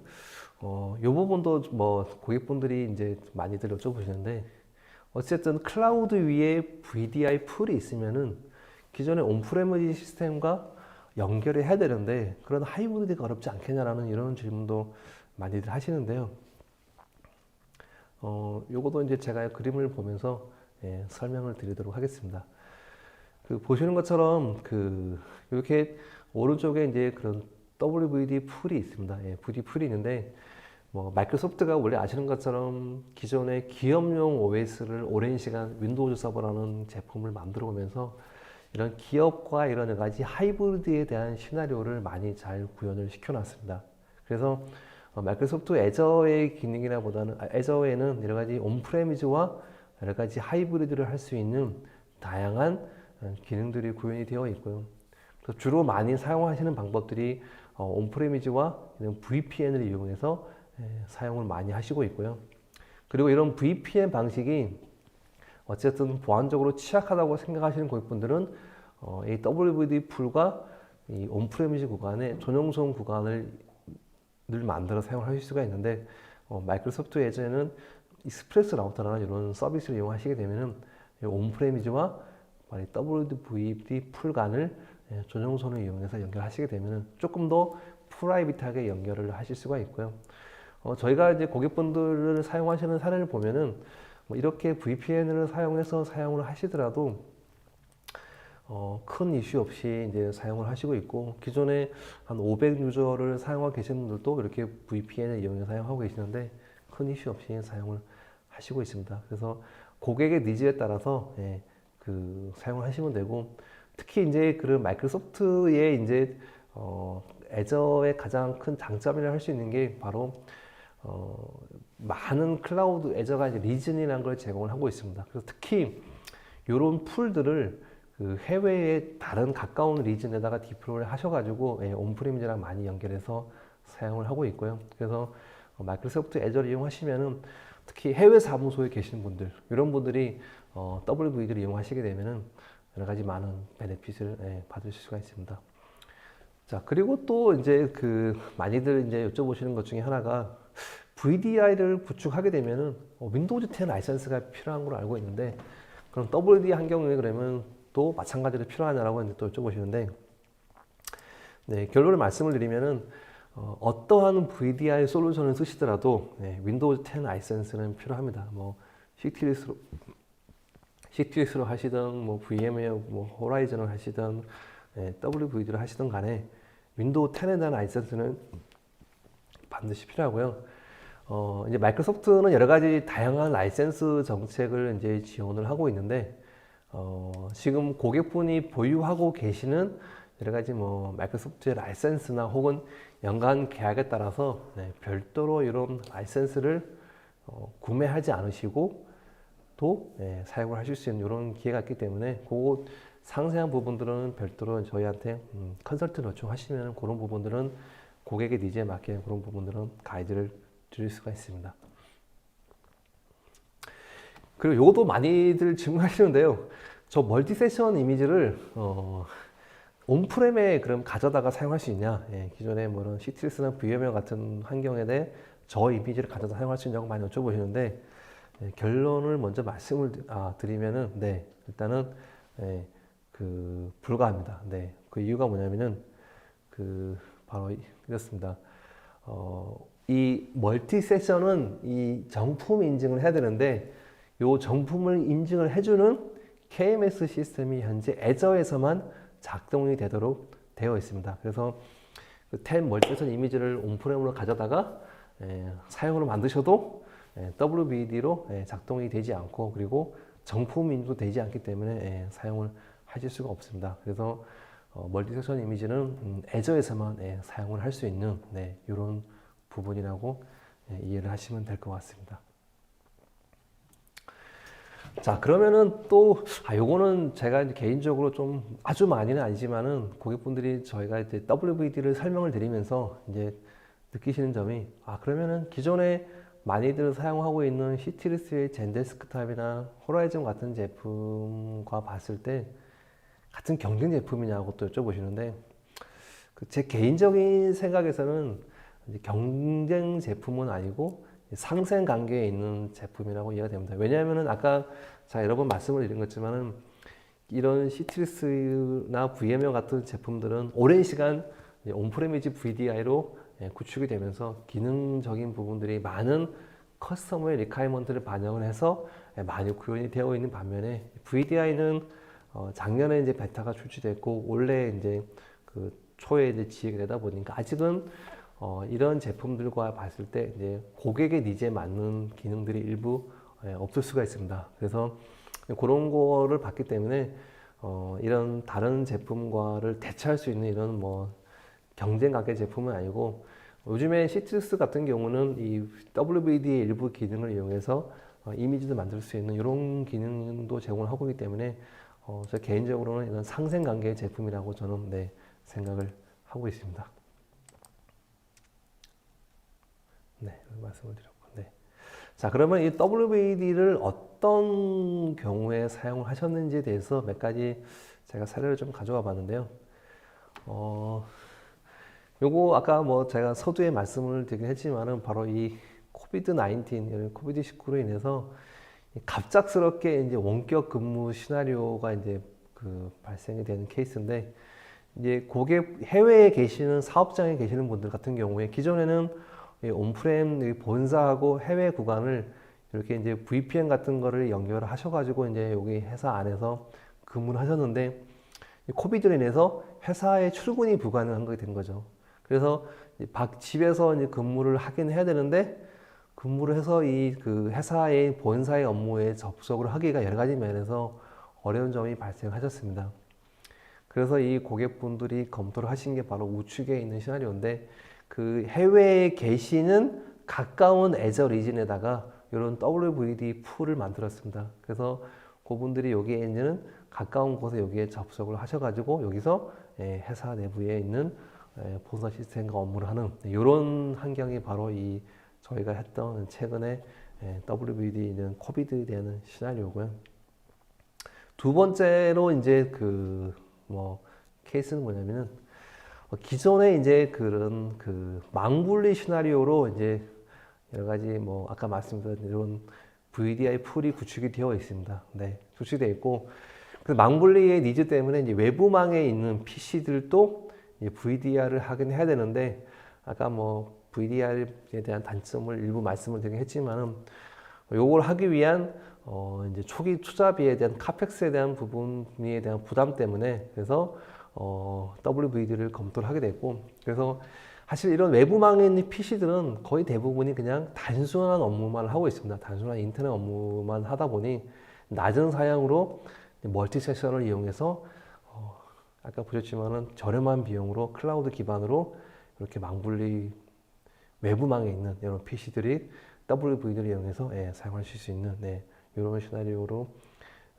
이 부분도 뭐 고객분들이 이제 많이들 여쭤보시는데, 어쨌든 클라우드 위에 VDI 풀이 있으면은 기존의 온프레미지 시스템과 연결을 해야 되는데 그런 하이브리드가 어렵지 않겠냐라는 이런 질문도 많이들 하시는데요. 요것도 이제 제가 그림을 보면서 설명을 드리도록 하겠습니다. 그 보시는 것처럼 이렇게 오른쪽에 이제 그런 WVD 풀이 있습니다. VD 풀이 있는데, 뭐 마이크로소프트가 원래 아시는 것처럼 기존의 기업용 OS를 오랜 시간 윈도우즈 서버라는 제품을 만들어 오면서 이런 기업과 이런 여러 가지 하이브리드에 대한 시나리오를 많이 잘 구현을 시켜놨습니다. 그래서 마이크로소프트 애저의 기능이라보다는 애저에는 여러 가지 온프레미즈와 여러 가지 하이브리드를 할 수 있는 다양한 기능들이 구현이 되어 있고요. 그래서 주로 많이 사용하시는 방법들이 온프레미즈와 이런 VPN을 이용해서 사용을 많이 하시고 있고요. 그리고 이런 VPN 방식이 어쨌든 보안적으로 취약하다고 생각하시는 고객분들은 이 WVD 풀과 이 온프레미즈 구간의 전용성 구간을 늘 만들어 사용하실 수가 있는데, 마이크로소프트 애저에는 익스프레스 라우터라는 이런 서비스를 이용하시게 되면은 온프레미즈와 WVD 풀 간을 전용선을 이용해서 연결하시게 되면은 조금 더 프라이빗하게 연결을 하실 수가 있고요. 저희가 이제 고객분들을 사용하시는 사례를 보면은 뭐 이렇게 VPN을 사용해서 사용을 하시더라도 큰 이슈 없이 이제 사용을 하시고 있고, 기존에 한 500 유저를 사용하고 계신 분들도 이렇게 VPN을 이용해서 사용하고 계시는데 큰 이슈 없이 사용을 하시고 있습니다. 그래서 고객의 니즈에 따라서 사용을 하시면 되고, 특히 이제 그런 마이크로소프트의 이제 애저의 가장 큰 장점이라 할 수 있는 게 바로 많은 클라우드 애저가 이제 리즌이라는 걸 제공을 하고 있습니다. 그래서 특히 이런 풀들을 그 해외의 다른 가까운 리즌에다가 디플로이를 하셔가지고 온프리미지랑 많이 연결해서 사용을 하고 있고요. 그래서 마이크로소프트 애저를 이용하시면은 특히 해외 사무소에 계시는 분들, 이런 분들이 WVD를 이용하시게 되면은 여러 가지 많은 베네핏을 받으실 수가 있습니다. 자, 그리고 또 이제 그 많이들 이제 여쭤보시는 것 중에 하나가 VDI를 구축하게 되면은 윈도우즈 10 라이선스가 필요한 걸로 알고 있는데, 그럼 WD 환경에 그러면 또 마찬가지로 필요하냐라고 또 여쭤보시는데, 네, 결론을 말씀을 드리면은 어떠한 VDI 솔루션을 쓰시더라도 윈도우즈 10 라이선스는 필요합니다. 뭐 CTS로 하시든 뭐 VM웨어 뭐 호라이즌을 하시든 WVD를 하시든 간에 윈도우 10에 대한 라이선스는 반드시 필요하고요. 이제 마이크로소프트는 여러 가지 다양한 라이센스 정책을 이제 지원을 하고 있는데, 지금 고객분이 보유하고 계시는 여러 가지 뭐 마이크로소프트의 라이센스나 혹은 연간 계약에 따라서 별도로 이런 라이센스를 구매하지 않으시고 또 사용을 하실 수 있는 이런 기회가 있기 때문에 그 상세한 부분들은 별도로 저희한테 컨설팅 요청하시면 그런 부분들은 고객의 니즈에 맞게 그런 부분들은 가이드를 드릴 수가 있습니다. 그리고 이것도 많이들 질문하시는데요. 저 멀티 세션 이미지를 온프렘에 그럼 가져다가 사용할 수 있냐? 기존에 뭐 이런 CTS나 VMware 같은 환경에 대해 저 이미지를 가져다 사용할 수 있냐고 많이 여쭤보시는데, 결론을 먼저 말씀을 드리면은 일단은 그 불가합니다. 그 이유가 뭐냐면은 바로 이렇습니다. 이 멀티 세션은 이 정품 인증을 해야 되는데, 이 정품을 인증을 해주는 KMS 시스템이 현재 애저에서만 작동이 되도록 되어 있습니다. 그래서 그 10 멀티 세션 이미지를 온프렘으로 가져다가 사용으로 만드셔도 WVD로 작동이 되지 않고, 그리고 정품 인증도 되지 않기 때문에 사용을 하실 수가 없습니다. 그래서 멀티 세션 이미지는 애저에서만 사용을 할 수 있는 이런 부분이라고 이해를 하시면 될 것 같습니다. 자, 그러면은 또 요거는 제가 이제 개인적으로 좀 아주 많이는 아니지만은 고객분들이 저희가 이제 WVD를 설명을 드리면서 이제 느끼시는 점이, 그러면은 기존에 많이들 사용하고 있는 CTS의 젠데스크탑이나 호라이즌 같은 제품과 봤을 때 같은 경쟁 제품이냐고 또 여쭤보시는데, 제 개인적인 생각에서는 이제 경쟁 제품은 아니고 상생 관계에 있는 제품이라고 이해가 됩니다. 왜냐하면은 아까 제가 여러 번 말씀을 드린 것지만은 이런 CTS나 VMware 같은 제품들은 오랜 시간 온프레미지 VDI로 구축이 되면서 기능적인 부분들이 많은 커스터머의 리콰이먼트를 반영을 해서 많이 구현이 되어 있는 반면에, VDI는 작년에 이제 베타가 출시됐고 올해 이제 그 초에 이제 지역이 되다 보니까 아직은 이런 제품들과 봤을 때 이제 고객의 니즈에 맞는 기능들이 일부 없을 수가 있습니다. 그래서 그런 거를 봤기 때문에 이런 다른 제품과를 대체할 수 있는 이런 뭐 경쟁 가격 제품은 아니고, 요즘에 CTS 같은 경우는 이 WVD의 일부 기능을 이용해서 이미지도 만들 수 있는 이런 기능도 제공을 하고 있기 때문에 저 개인적으로는 이런 상생 관계의 제품이라고 저는 생각을 하고 있습니다. 말씀을 드렸고, 자, 그러면 이 WVD를 어떤 경우에 사용을 하셨는지에 대해서 몇 가지 제가 사례를 좀 가져와 봤는데요. 요거 아까 뭐 제가 서두에 말씀을 드리긴 했지만은 바로 이 코비드-19, 코비드-19로 인해서 갑작스럽게 이제 원격 근무 시나리오가 이제 발생이 되는 케이스인데, 이제 고객 해외에 계시는 사업장에 계시는 분들 같은 경우에 기존에는 온프렘 본사하고 해외 구간을 이렇게 이제 VPN 같은 거를 연결을 하셔가지고 이제 여기 회사 안에서 근무를 하셨는데, 코비드로 인해서 회사에 출근이 불가능한 게 된 거죠. 그래서 집에서 이제 근무를 하긴 해야 되는데, 근무를 해서 이 그 회사의 본사의 업무에 접속을 하기가 여러 가지 면에서 어려운 점이 발생하셨습니다. 그래서 이 고객분들이 검토를 하신 게 바로 우측에 있는 시나리오인데 그 해외에 계시는 가까운 애저 리진에다가 이런 WVD 풀을 만들었습니다. 그래서 그분들이 여기에 있는 가까운 곳에 여기에 접속을 하셔가지고 여기서 회사 내부에 있는 본사 시스템과 업무를 하는 이런 환경이 바로 이 저희가 했던 최근에 WVD는 코비드에 대한 시나리오고요. 두 번째로 이제 그 뭐 케이스는 뭐냐면은 기존에 이제 그런 그 망분리 시나리오로 이제 여러 가지 뭐 아까 말씀드린 이런 VDI 풀이 구축이 되어 있습니다. 네, 구축이 되어 있고 그 망분리의 니즈 때문에 이제 외부망에 있는 PC들도 VDR을 하긴 해야 되는데 아까 뭐 VDR에 대한 단점을 일부 말씀을 드리긴 했지만은 요걸 하기 위한 이제 초기 투자비에 대한 카펙스에 대한 부분에 대한 부담 때문에 그래서 WVD를 검토를 하게 됐고 그래서 사실 이런 외부망에 있는 PC들은 거의 대부분이 그냥 단순한 업무만 하고 있습니다. 단순한 인터넷 업무만 하다 보니 낮은 사양으로 멀티 세션을 이용해서 아까 보셨지만은 저렴한 비용으로 클라우드 기반으로 이렇게 망분리 외부망에 있는 이런 PC들이 WVD를 이용해서 사용하실 수 있는 이런 시나리오로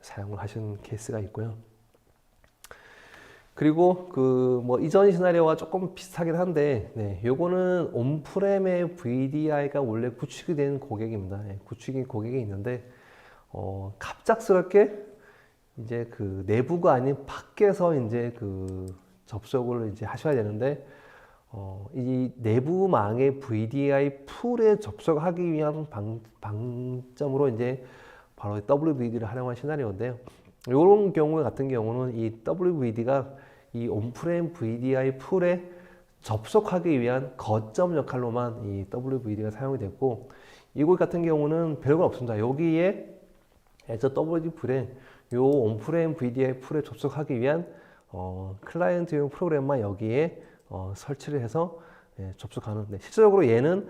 사용을 하신 케이스가 있고요. 그리고 그 뭐 이전 시나리오와 조금 비슷하긴 한데, 요거는 온프렘의 VDI가 원래 구축이 된 고객입니다. 구축이 고객이 있는데, 갑작스럽게 이제 그 내부가 아닌 밖에서 이제 그 접속을 이제 하셔야 되는데, 이 내부망의 VDI 풀에 접속하기 위한 방점으로 이제 바로 WVD를 활용한 시나리오인데요. 이런 경우 같은 경우는 이 WVD가 이 온프렘 VDI 풀에 접속하기 위한 거점 역할로만 이 WVD가 사용이 됐고 이곳 같은 경우는 별거 없습니다. 여기에 애저 WVD 풀에 요 온프렘 VDI 풀에 접속하기 위한 클라이언트용 프로그램만 여기에 설치를 해서 접속하는. 실질적으로 얘는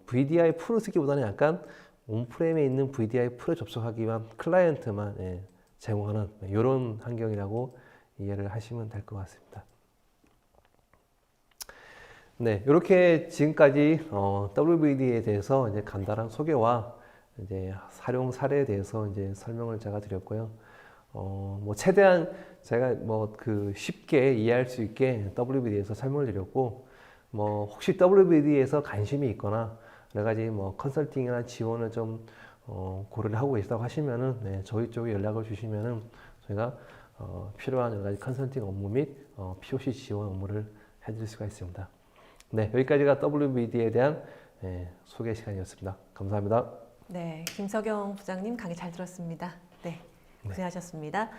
VDI 풀을 쓰기보다는 약간 온프렘에 있는 VDI 풀에 접속하기 위한 클라이언트만 제공하는 이런 환경이라고 이해를 하시면 될 것 같습니다. 네, 이렇게 지금까지 WVD에 대해서 이제 간단한 소개와 이제 활용 사례에 대해서 이제 설명을 제가 드렸고요. 뭐 최대한 제가 뭐 그 쉽게 이해할 수 있게 WVD에서 설명을 드렸고, 뭐 혹시 WVD에서 관심이 있거나 여러 가지 뭐 컨설팅이나 지원을 좀 고려를 하고 계시다고 하시면은 저희 쪽에 연락을 주시면은 저희가 필요한 여러 가지 컨설팅 업무 및 POC 지원 업무를 해드릴 수가 있습니다. 네, 여기까지가 WVD에 대한 소개 시간이었습니다. 감사합니다. 네, 김석영 부장님 강의 잘 들었습니다. 네, 고생하셨습니다.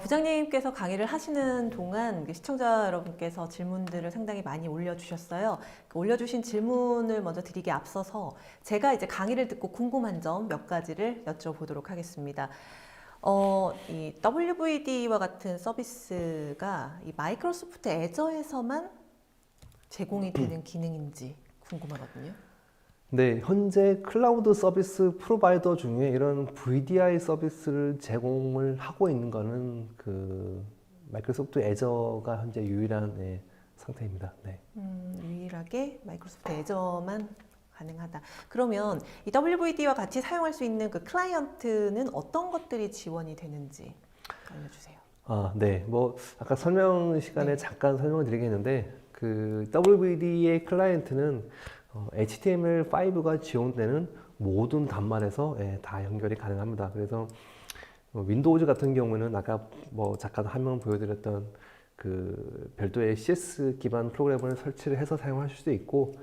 부장님께서 강의를 하시는 동안 시청자 여러분께서 질문들을 상당히 많이 올려주셨어요. 올려주신 질문을 먼저 드리기 앞서서 제가 이제 강의를 듣고 궁금한 점 몇 가지를 여쭤보도록 하겠습니다. 이 WVD와 같은 서비스가 이 마이크로소프트 애저에서만 제공이 되는 기능인지 궁금하거든요. 네, 현재 클라우드 서비스 프로바이더 중에 이런 VDI 서비스를 제공을 하고 있는 거는 그 마이크로소프트 애저가 현재 유일한 상태입니다. 네. 유일하게 마이크로소프트 애저만 가능하다. 그러면 이 WVD와 같이 사용할 수 있는 그 클라이언트는 어떤 것들이 지원이 되는지 알려주세요. 네. 뭐 아까 설명 시간에 잠깐 설명을 드리겠는데 그 WVD의 클라이언트는 HTML5가 지원되는 모든 단말에서 다 연결이 가능합니다. 그래서 윈도우즈 같은 경우는 아까 뭐 잠깐 화면 보여드렸던 그 별도의 CS 기반 프로그램을 설치를 해서 사용하실 수도 있고,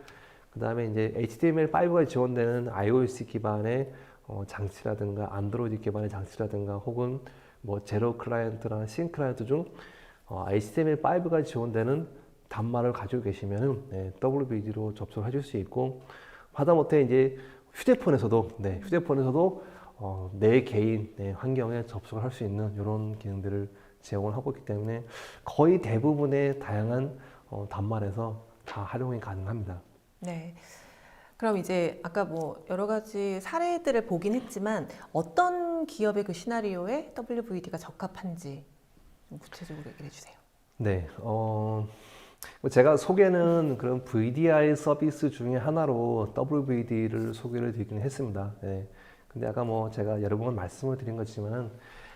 그 다음에 이제 HTML5가 지원되는 iOS 기반의 장치라든가 안드로이드 기반의 장치라든가 혹은 뭐 제로 클라이언트나 신 클라이언트 중 HTML5가 지원되는 단말을 가지고 계시면은 WVD로 접속을 해줄 수 있고, 하다못해 이제 휴대폰에서도 내 개인 환경에 접속을 할 수 있는 이런 기능들을 제공을 하고 있기 때문에 거의 대부분의 다양한 단말에서 다 활용이 가능합니다. 네. 그럼 이제 아까 뭐 여러 가지 사례들을 보긴 했지만 어떤 기업의 그 시나리오에 WVD가 적합한지 좀 구체적으로 얘기를 해주세요. 네, 제가 소개는 그런 VDI 서비스 중에 하나로 WVD를 소개를 드리긴 했습니다. 네. 근데 아까 뭐 제가 여러 번 말씀을 드린 거지만은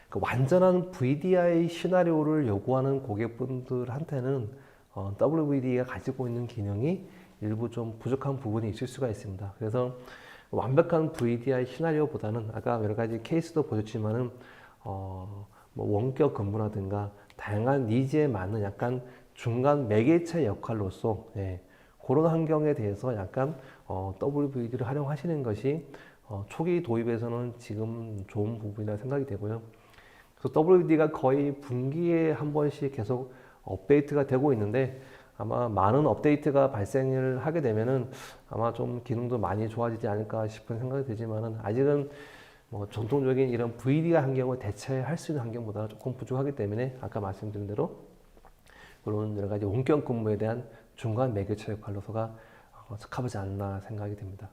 그 완전한 VDI 시나리오를 요구하는 고객분들한테는 WVD가 가지고 있는 기능이 일부 좀 부족한 부분이 있을 수가 있습니다. 그래서 완벽한 VDI 시나리오보다는 아까 여러 가지 케이스도 보셨지만은 뭐 원격 근무라든가 다양한 니즈에 맞는 약간 중간 매개체 역할로서 그런 환경에 대해서 약간 WVD를 활용하시는 것이 초기 도입에서는 지금 좋은 부분이라 생각이 되고요. 그래서 WVD가 거의 분기에 한 번씩 계속 업데이트가 되고 있는데 아마 많은 업데이트가 발생을 하게 되면은 아마 좀 기능도 많이 좋아지지 않을까 싶은 생각이 들지만은 아직은 뭐 전통적인 이런 VDI 환경을 대체할 수 있는 환경보다 조금 부족하기 때문에 아까 말씀드린 대로 그런 여러 가지 원격 근무에 대한 중간 매개체 역할로서가 적합하지 않나 생각이 듭니다.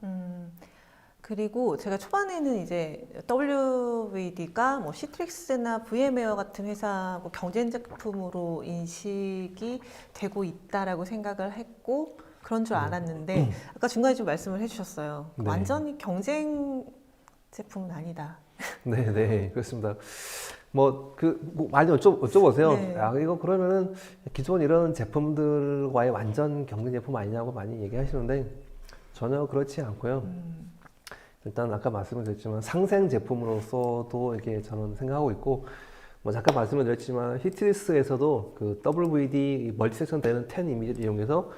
그리고 제가 초반에는 이제 WVD가 뭐 시트릭스나 VM웨어 같은 회사 뭐 경쟁 제품으로 인식이 되고 있다라고 생각을 했고 그런 줄 알았는데 아까 중간에 좀 말씀을 해주셨어요. 네. 완전히 경쟁 제품은 아니다. 네, 그렇습니다. 뭐 많이 여쭤보세요. 네. 아, 이거 그러면은 기존 이런 제품들과의 완전 경쟁 제품 아니냐고 많이 얘기하시는데 전혀 그렇지 않고요. 일단 아까 말씀을 드렸지만 상생 제품으로서도 이렇게 저는 생각하고 있고 뭐 잠깐 말씀을 드렸지만 히트리스에서도 그 WVD 멀티 섹션 되는 10 이미지를 이용해서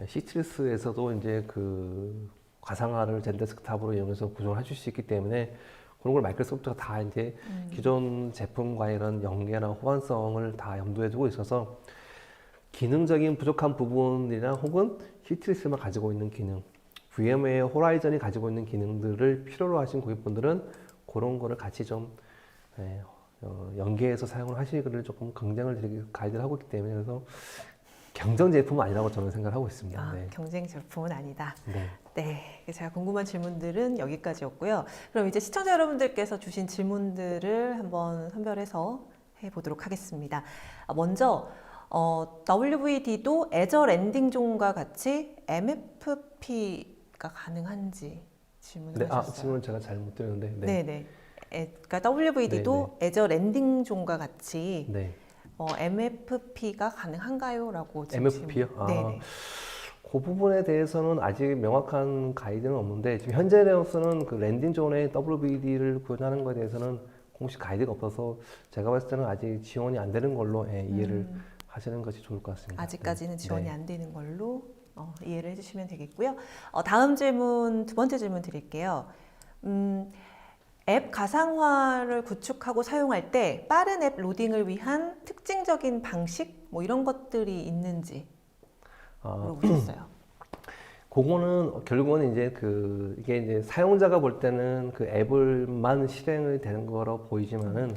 히트리스에서도 이제 그 가상화를 젠데스크탑으로 이용해서 구성을 하실 수 있기 때문에 그런 걸 마이크로소프트가 다 이제 기존 제품과의 이런 연계나 호환성을 다 염두에 두고 있어서 기능적인 부족한 부분이나 혹은 히트리스만 가지고 있는 기능 VM웨어 호라이즌이 가지고 있는 기능들을 필요로 하신 고객분들은 그런 거를 같이 좀 연계해서 사용을 하시기를 조금 긍정을 드리기 가이드를 하고 있기 때문에 그래서 경쟁 제품은 아니라고 저는 생각을 하고 있습니다. 아, 네. 경쟁 제품은 아니다. 네. 네, 제가 궁금한 질문들은 여기까지였고요. 그럼 이제 시청자 여러분들께서 주신 질문들을 한번 선별해서 해보도록 하겠습니다. 먼저 WVD도 애저 랜딩 존과 같이 MFP가 가능한지 질문을 네, 하셨어요. 질문 제가 잘못 드렸는데. 네. 네네. 그러니까 WVD도 애저 랜딩 존과 같이 네. MFP가 가능한가요? 라고 지금 MFP요? 질문. 네네. 그 부분에 대해서는 아직 명확한 가이드는 없는데 지금 현재로서는 그 랜딩 존의 WVD를 구현하는 것에 대해서는 공식 가이드가 없어서 제가 봤을 때는 아직 지원이 안 되는 걸로 이해를 하시는 것이 좋을 것 같습니다. 아직까지는 지원이 네. 안 되는 걸로 이해를 해주시면 되겠고요. 다음 질문, 두 번째 질문 드릴게요. 앱 가상화를 구축하고 사용할 때 빠른 앱 로딩을 위한 특징적인 방식 뭐 이런 것들이 있는지 물어보셨어요. 그거는 결국은 이제 이게 이제 사용자가 볼 때는 그 앱을만 실행이 되는 거로 보이지만은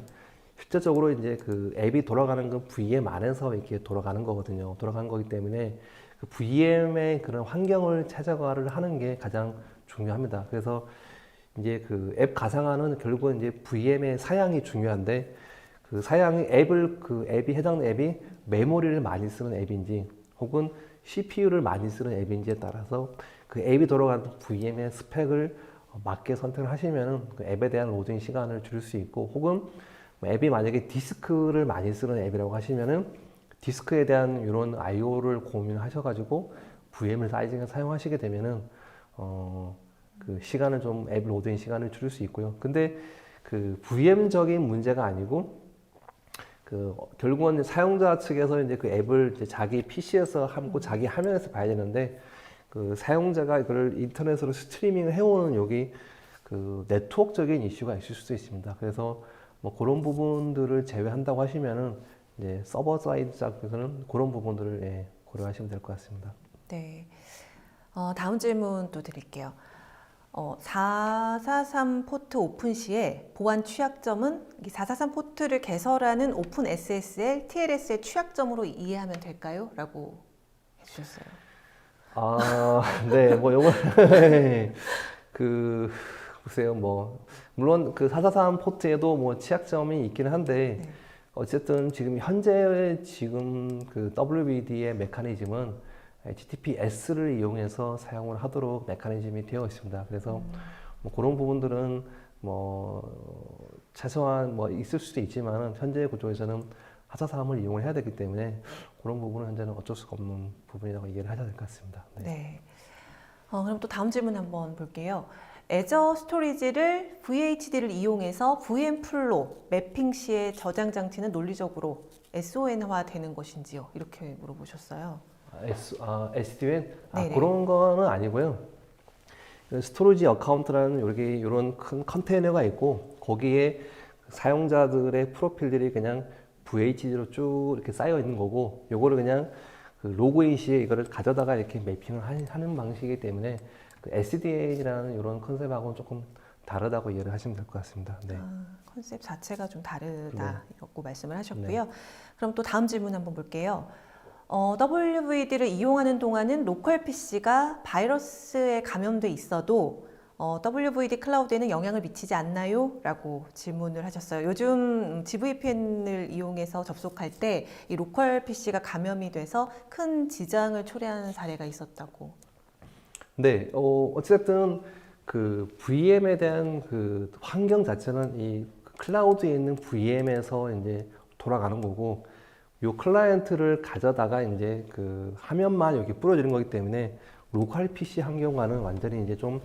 실제적으로 이제 그 앱이 돌아가는 그 VM 안에서 이렇게 돌아가는 거거든요. 돌아가는 거기 때문에 그 VM의 그런 환경을 최적화를 하는 게 가장 중요합니다. 그래서 이제 그 앱 가상화는 결국은 이제 VM의 사양이 중요한데 그 사양이 앱이 해당 앱이 메모리를 많이 쓰는 앱인지 혹은 CPU를 많이 쓰는 앱인지에 따라서 그 앱이 돌아가는 VM의 스펙을 맞게 선택을 하시면은 그 앱에 대한 로딩 시간을 줄일 수 있고 혹은 앱이 만약에 디스크를 많이 쓰는 앱이라고 하시면은 디스크에 대한 이런 I/O를 고민하셔가지고 VM을 사이징을 사용하시게 되면은 그 시간을 좀 앱 로딩 시간을 줄일 수 있고요. 근데 그 VM적인 문제가 아니고 결국은 사용자 측에서 이제 그 앱을 이제 자기 PC에서 하고 자기 화면에서 봐야 되는데 그 사용자가 이걸 인터넷으로 스트리밍을 해오는 여기 그 네트워크적인 이슈가 있을 수도 있습니다. 그래서 뭐 그런 부분들을 제외한다고 하시면은 이제 서버 사이드 쪽에서는 그런 부분들을 고려하시면 될 것 같습니다. 네. 다음 질문 또 드릴게요. 443 포트 오픈 시에 보안 취약점은 443 포트를 개설하는 오픈 SSL, TLS의 취약점으로 이해하면 될까요? 라고 해주셨어요. 네, 뭐 요거 그 글쎄요, 뭐 물론 그 443 포트에도 뭐 취약점이 있기는 한데 네. 어쨌든 지금 현재 지금 그 WBD의 메커니즘은 HTTPS를 이용해서 사용을 하도록 메커니즘이 되어 있습니다. 그래서 뭐 그런 부분들은 뭐 최소한 뭐 있을 수도 있지만 현재 구조에서는 443을 이용을 해야 되기 때문에 그런 부분은 현재는 어쩔 수가 없는 부분이라고 이해를 하셔야 될 것 같습니다. 네. 네. 그럼 또 다음 질문 한번 볼게요. 애저 스토리지를 VHD를 이용해서 VM 풀로 매핑 시에 저장 장치는 논리적으로 SON화 되는 것인지요? 이렇게 물어보셨어요. SD-WAN? 네네. 그런 거는 아니고요. 스토리지 어카운트라는 이런 큰 컨테이너가 있고 거기에 사용자들의 프로필들이 그냥 VHD로 쭉 이렇게 쌓여 있는 거고 요거를 그냥 그 로그인 시에 이거를 가져다가 이렇게 매핑을 하는 방식이기 때문에 그 SDN이라는 이런 컨셉하고는 조금 다르다고 이해를 하시면 될 것 같습니다. 네. 컨셉 자체가 좀 다르다 네. 이렇게 말씀을 하셨고요. 그럼 또 다음 질문 한번 볼게요. WVD를 이용하는 동안은 로컬 PC가 바이러스에 감염돼 있어도 WVD 클라우드에는 영향을 미치지 않나요? 라고 질문을 하셨어요. 요즘 GVPN을 이용해서 접속할 때 이 로컬 PC가 감염이 돼서 큰 지장을 초래하는 사례가 있었다고. 네, 어쨌든 그 VM에 대한 그 환경 자체는 이 클라우드에 있는 VM에서 이제 돌아가는 거고, 요 클라이언트를 가져다가 이제 그 화면만 여기 뿌려지는 거기 때문에 로컬 PC 환경과는 완전히 이제 좀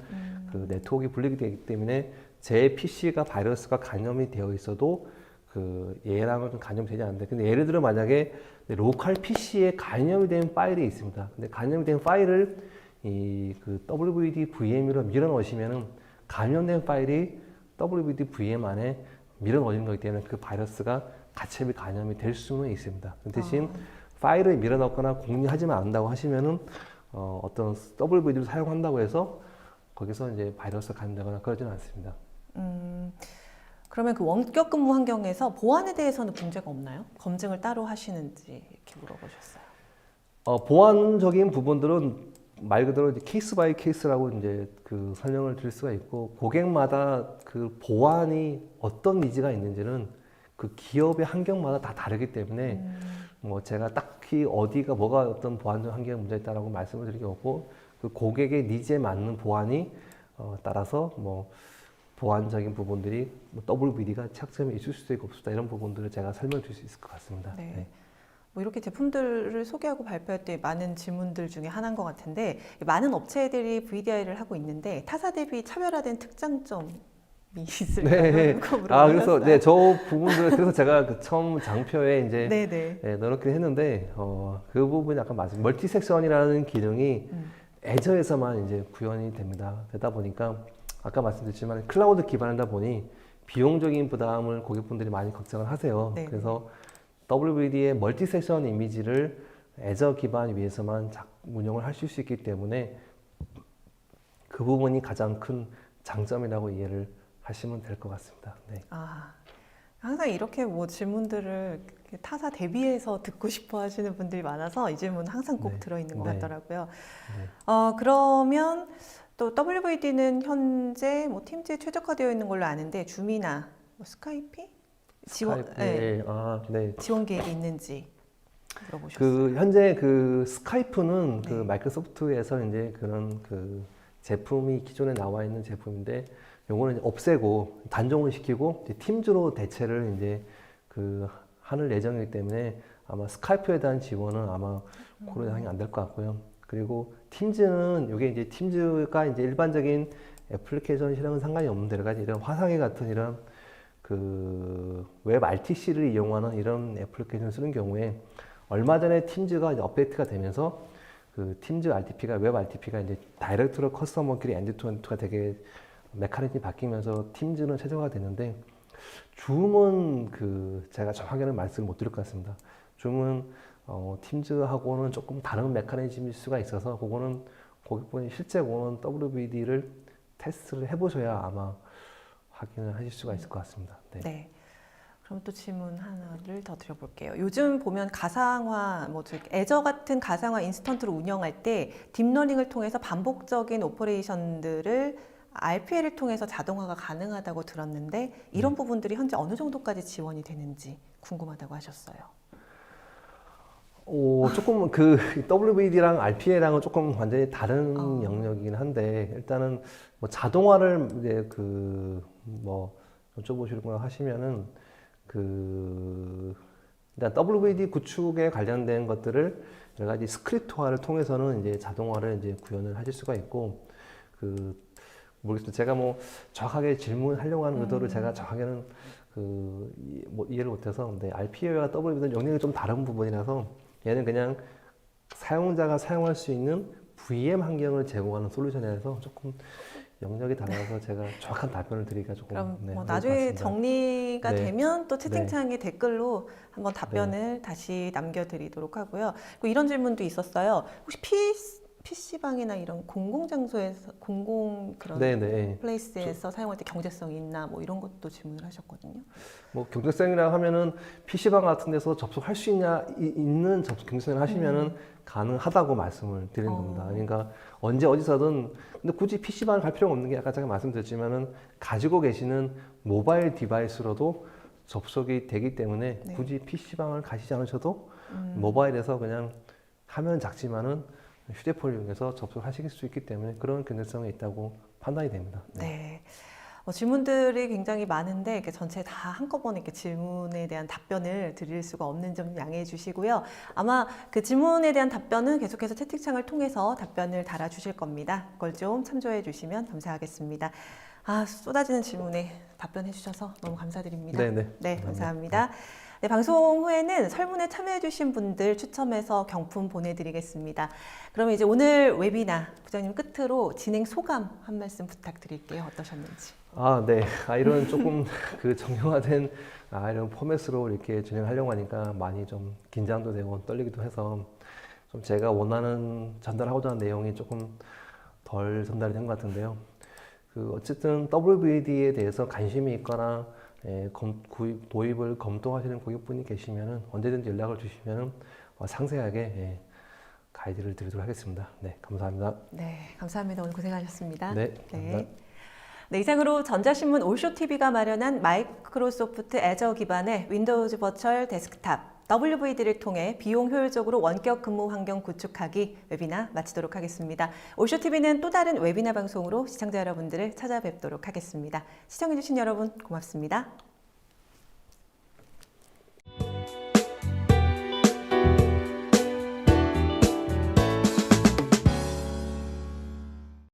그 네트워크가 분리가 되기 때문에 제 PC가 바이러스가 감염이 되어 있어도 그 얘랑은 좀 감염이 되지 않는데, 근데 예를 들어 만약에 로컬 PC에 감염이 된 파일이 있습니다. 근데 감염이 된 파일을 이 그 WVD VM으로 밀어 넣으시면은 감염된 파일이 WVD VM 안에 밀어 넣어진 거기 때문에 그 바이러스가 가채비 감염이 될 수는 있습니다. 대신 파일을 밀어 넣거나 공유하지만 않는다고 하시면은 어떤 WVD를 사용한다고 해서 거기서 이제 바이러스 감염되거나 그러지는 않습니다. 그러면 그 원격 근무 환경에서 보안에 대해서는 문제가 없나요? 검증을 따로 하시는지 이렇게 물어보셨어요. 보안적인 부분들은 말 그대로 이제 케이스 바이 케이스라고 이제 그 설명을 드릴 수가 있고, 고객마다 그 보안이 어떤 니즈가 있는지는 그 기업의 환경마다 다 다르기 때문에 뭐 제가 딱히 어디가 뭐가 어떤 보안적 환경에 문제 있다라고 말씀을 드릴 게 없고, 그 고객의 니즈에 맞는 보안이 따라서 뭐 보안적인 부분들이 뭐 WVD가 착점이 있을 수도 있고 없다 이런 부분들을 제가 설명드릴 수 있을 것 같습니다. 네. 네. 뭐 이렇게 제품들을 소개하고 발표할 때 많은 질문들 중에 하나인 것 같은데, 많은 업체들이 VDI를 하고 있는데 타사 대비 차별화된 특장점이 있을까요? 네. 그거 그래서 물어보셨어요. 저 부분들 그래서 제가 그 처음 장표에 이제 네네. 넣어놓긴 했는데 그 부분이 아까 말씀 멀티 섹션이라는 기능이 애저에서만 이제 구현이 됩니다. 되다 보니까 아까 말씀드렸지만 클라우드 기반이다 보니 비용적인 부담을 고객분들이 많이 걱정을 하세요. 네네. 그래서 WVD의 멀티 섹션 이미지를 애저 기반 위에서만 운영을 하실 수 있기 때문에 그 부분이 가장 큰 장점이라고 이해를 하시면 될 것 같습니다. 네. 항상 이렇게 뭐 질문들을 이렇게 타사 대비해서 듣고 싶어 하시는 분들이 많아서 이 질문 항상 꼭 네. 들어있는 것 네. 같더라고요. 네. 그러면 또 WVD는 현재 뭐 팀즈에 최적화되어 있는 걸로 아는데 줌이나 뭐 스카이피? 스카이프에 네. 지원 계획이 있는지 물어보셨어요. 그 현재 그 스카이프는 그 네. 마이크로소프트에서 이제 그런 그 제품이 기존에 나와 있는 제품인데 요거는 이제 없애고 단종을 시키고 이제 팀즈로 대체를 이제 그 하는 예정이기 때문에 아마 스카이프에 대한 지원은 아마 고려 대상이 안 될 것 같고요. 그리고 팀즈는 이게 이제 팀즈가 이제 일반적인 애플리케이션 실행은 상관이 없는데 여러 가지 이런 화상회 같은 이런 그 웹 RTC를 이용하는 이런 애플리케이션을 쓰는 경우에 얼마 전에 팀즈가 이제 업데이트가 되면서 그 팀즈 RTP가 웹 RTP가 이제 다이렉트로 커스터머끼리 엔드 투 엔드가 되게 메커니즘이 바뀌면서 팀즈는 최적화가 되는데 줌은 그 제가 정확하게는 말씀을 못 드릴 것 같습니다. 줌은 팀즈하고는 조금 다른 메커니즘일 수가 있어서 그거는 고객분이 실제 그거는 그럼 또 질문 하나를 더 드려볼게요. 요즘 보면 가상화, 뭐 애저 같은 가상화 인스턴트를 운영할 때 딥러닝을 통해서 반복적인 오퍼레이션들을 RPA를 통해서 자동화가 가능하다고 들었는데 이런 부분들이 현재 어느 정도까지 지원이 되는지 궁금하다고 하셨어요. 조금 그 WVD랑 RPA랑은 조금 완전히 다른 어. 영역이긴 한데 일단은 뭐 자동화를 이제 뭐 여쭤보시려고 하시면은 일단 WVD 구축에 관련된 것들을 여러 가지 스크립트화를 통해서는 이제 자동화를 이제 구현을 하실 수가 있고 모르겠습니다. 제가 뭐 정확하게 질문하려고 하는 의도를 제가 정확하게는 뭐 이해를 못해서 근데 RPA와 WVD는 영역이 좀 다른 부분이라서 얘는 그냥 사용자가 사용할 수 있는 VM 환경을 제공하는 솔루션이라서 조금 영역이 달라서 제가 정확한 답변을 드리기가 조금 그럼 네, 뭐 어려울 것 나중에 같습니다. 정리가 네. 되면 또 채팅창에 댓글로 한번 네. 답변을 다시 남겨드리도록 하고요. 그리고 이런 질문도 있었어요. 혹시 PC방이나 이런 공공장소에서 공공 그런 네네. 플레이스에서 사용할 때 경제성이 있나 뭐 이런 것도 질문을 하셨거든요. 뭐 경제성이라고 하면은 PC방 같은 데서 접속할 수 있는 경제성을 하시면은 가능하다고 말씀을 드리는 겁니다. 그러니까 언제 어디서든 근데 굳이 PC방을 갈 필요가 없는 게 아까 제가 말씀드렸지만은 가지고 계시는 모바일 디바이스로도 접속이 되기 때문에 네. 굳이 PC방을 가시지 않으셔도 모바일에서 그냥 화면 작지만은 휴대폰을 이용해서 접속하실 수 있기 때문에 그런 경제성이 있다고 판단이 됩니다. 네. 질문들이 굉장히 많은데 이렇게 전체 다 한꺼번에 이렇게 질문에 대한 답변을 드릴 수가 없는 점 양해해 주시고요. 아마 그 질문에 대한 답변은 계속해서 채팅창을 통해서 답변을 달아주실 겁니다. 그걸 좀 참조해 주시면 감사하겠습니다. 쏟아지는 질문에 답변해 주셔서 너무 감사드립니다. 네네. 네, 감사합니다. 네, 방송 후에는 설문에 참여해주신 분들 추첨해서 경품 보내드리겠습니다. 그러면 이제 오늘 웨비나 부장님 끝으로 진행 소감 한 말씀 부탁드릴게요. 어떠셨는지. 네. 이런 조금 정형화된 이런 포맷으로 이렇게 진행하려고 하니까 많이 좀 긴장도 되고 떨리기도 해서 좀 제가 원하는 전달하고자 하는 내용이 조금 덜 전달이 된 것 같은데요. 어쨌든 WVD에 대해서 관심이 있거나 도입을 검토하시는 고객분이 계시면 언제든지 연락을 주시면 상세하게 가이드를 드리도록 하겠습니다. 네, 감사합니다. 네, 감사합니다. 오늘 고생하셨습니다. 네, 감사합니다. 네, 이상으로 전자신문 올쇼TV가 마련한 마이크로소프트 애저 기반의 윈도우즈 버추얼 데스크탑 WVD를 통해 비용 효율적으로 원격 근무 환경 구축하기 웨비나 마치도록 하겠습니다. 올쇼TV는 또 다른 웨비나 방송으로 시청자 여러분들을 찾아뵙도록 하겠습니다. 시청해주신 여러분 고맙습니다.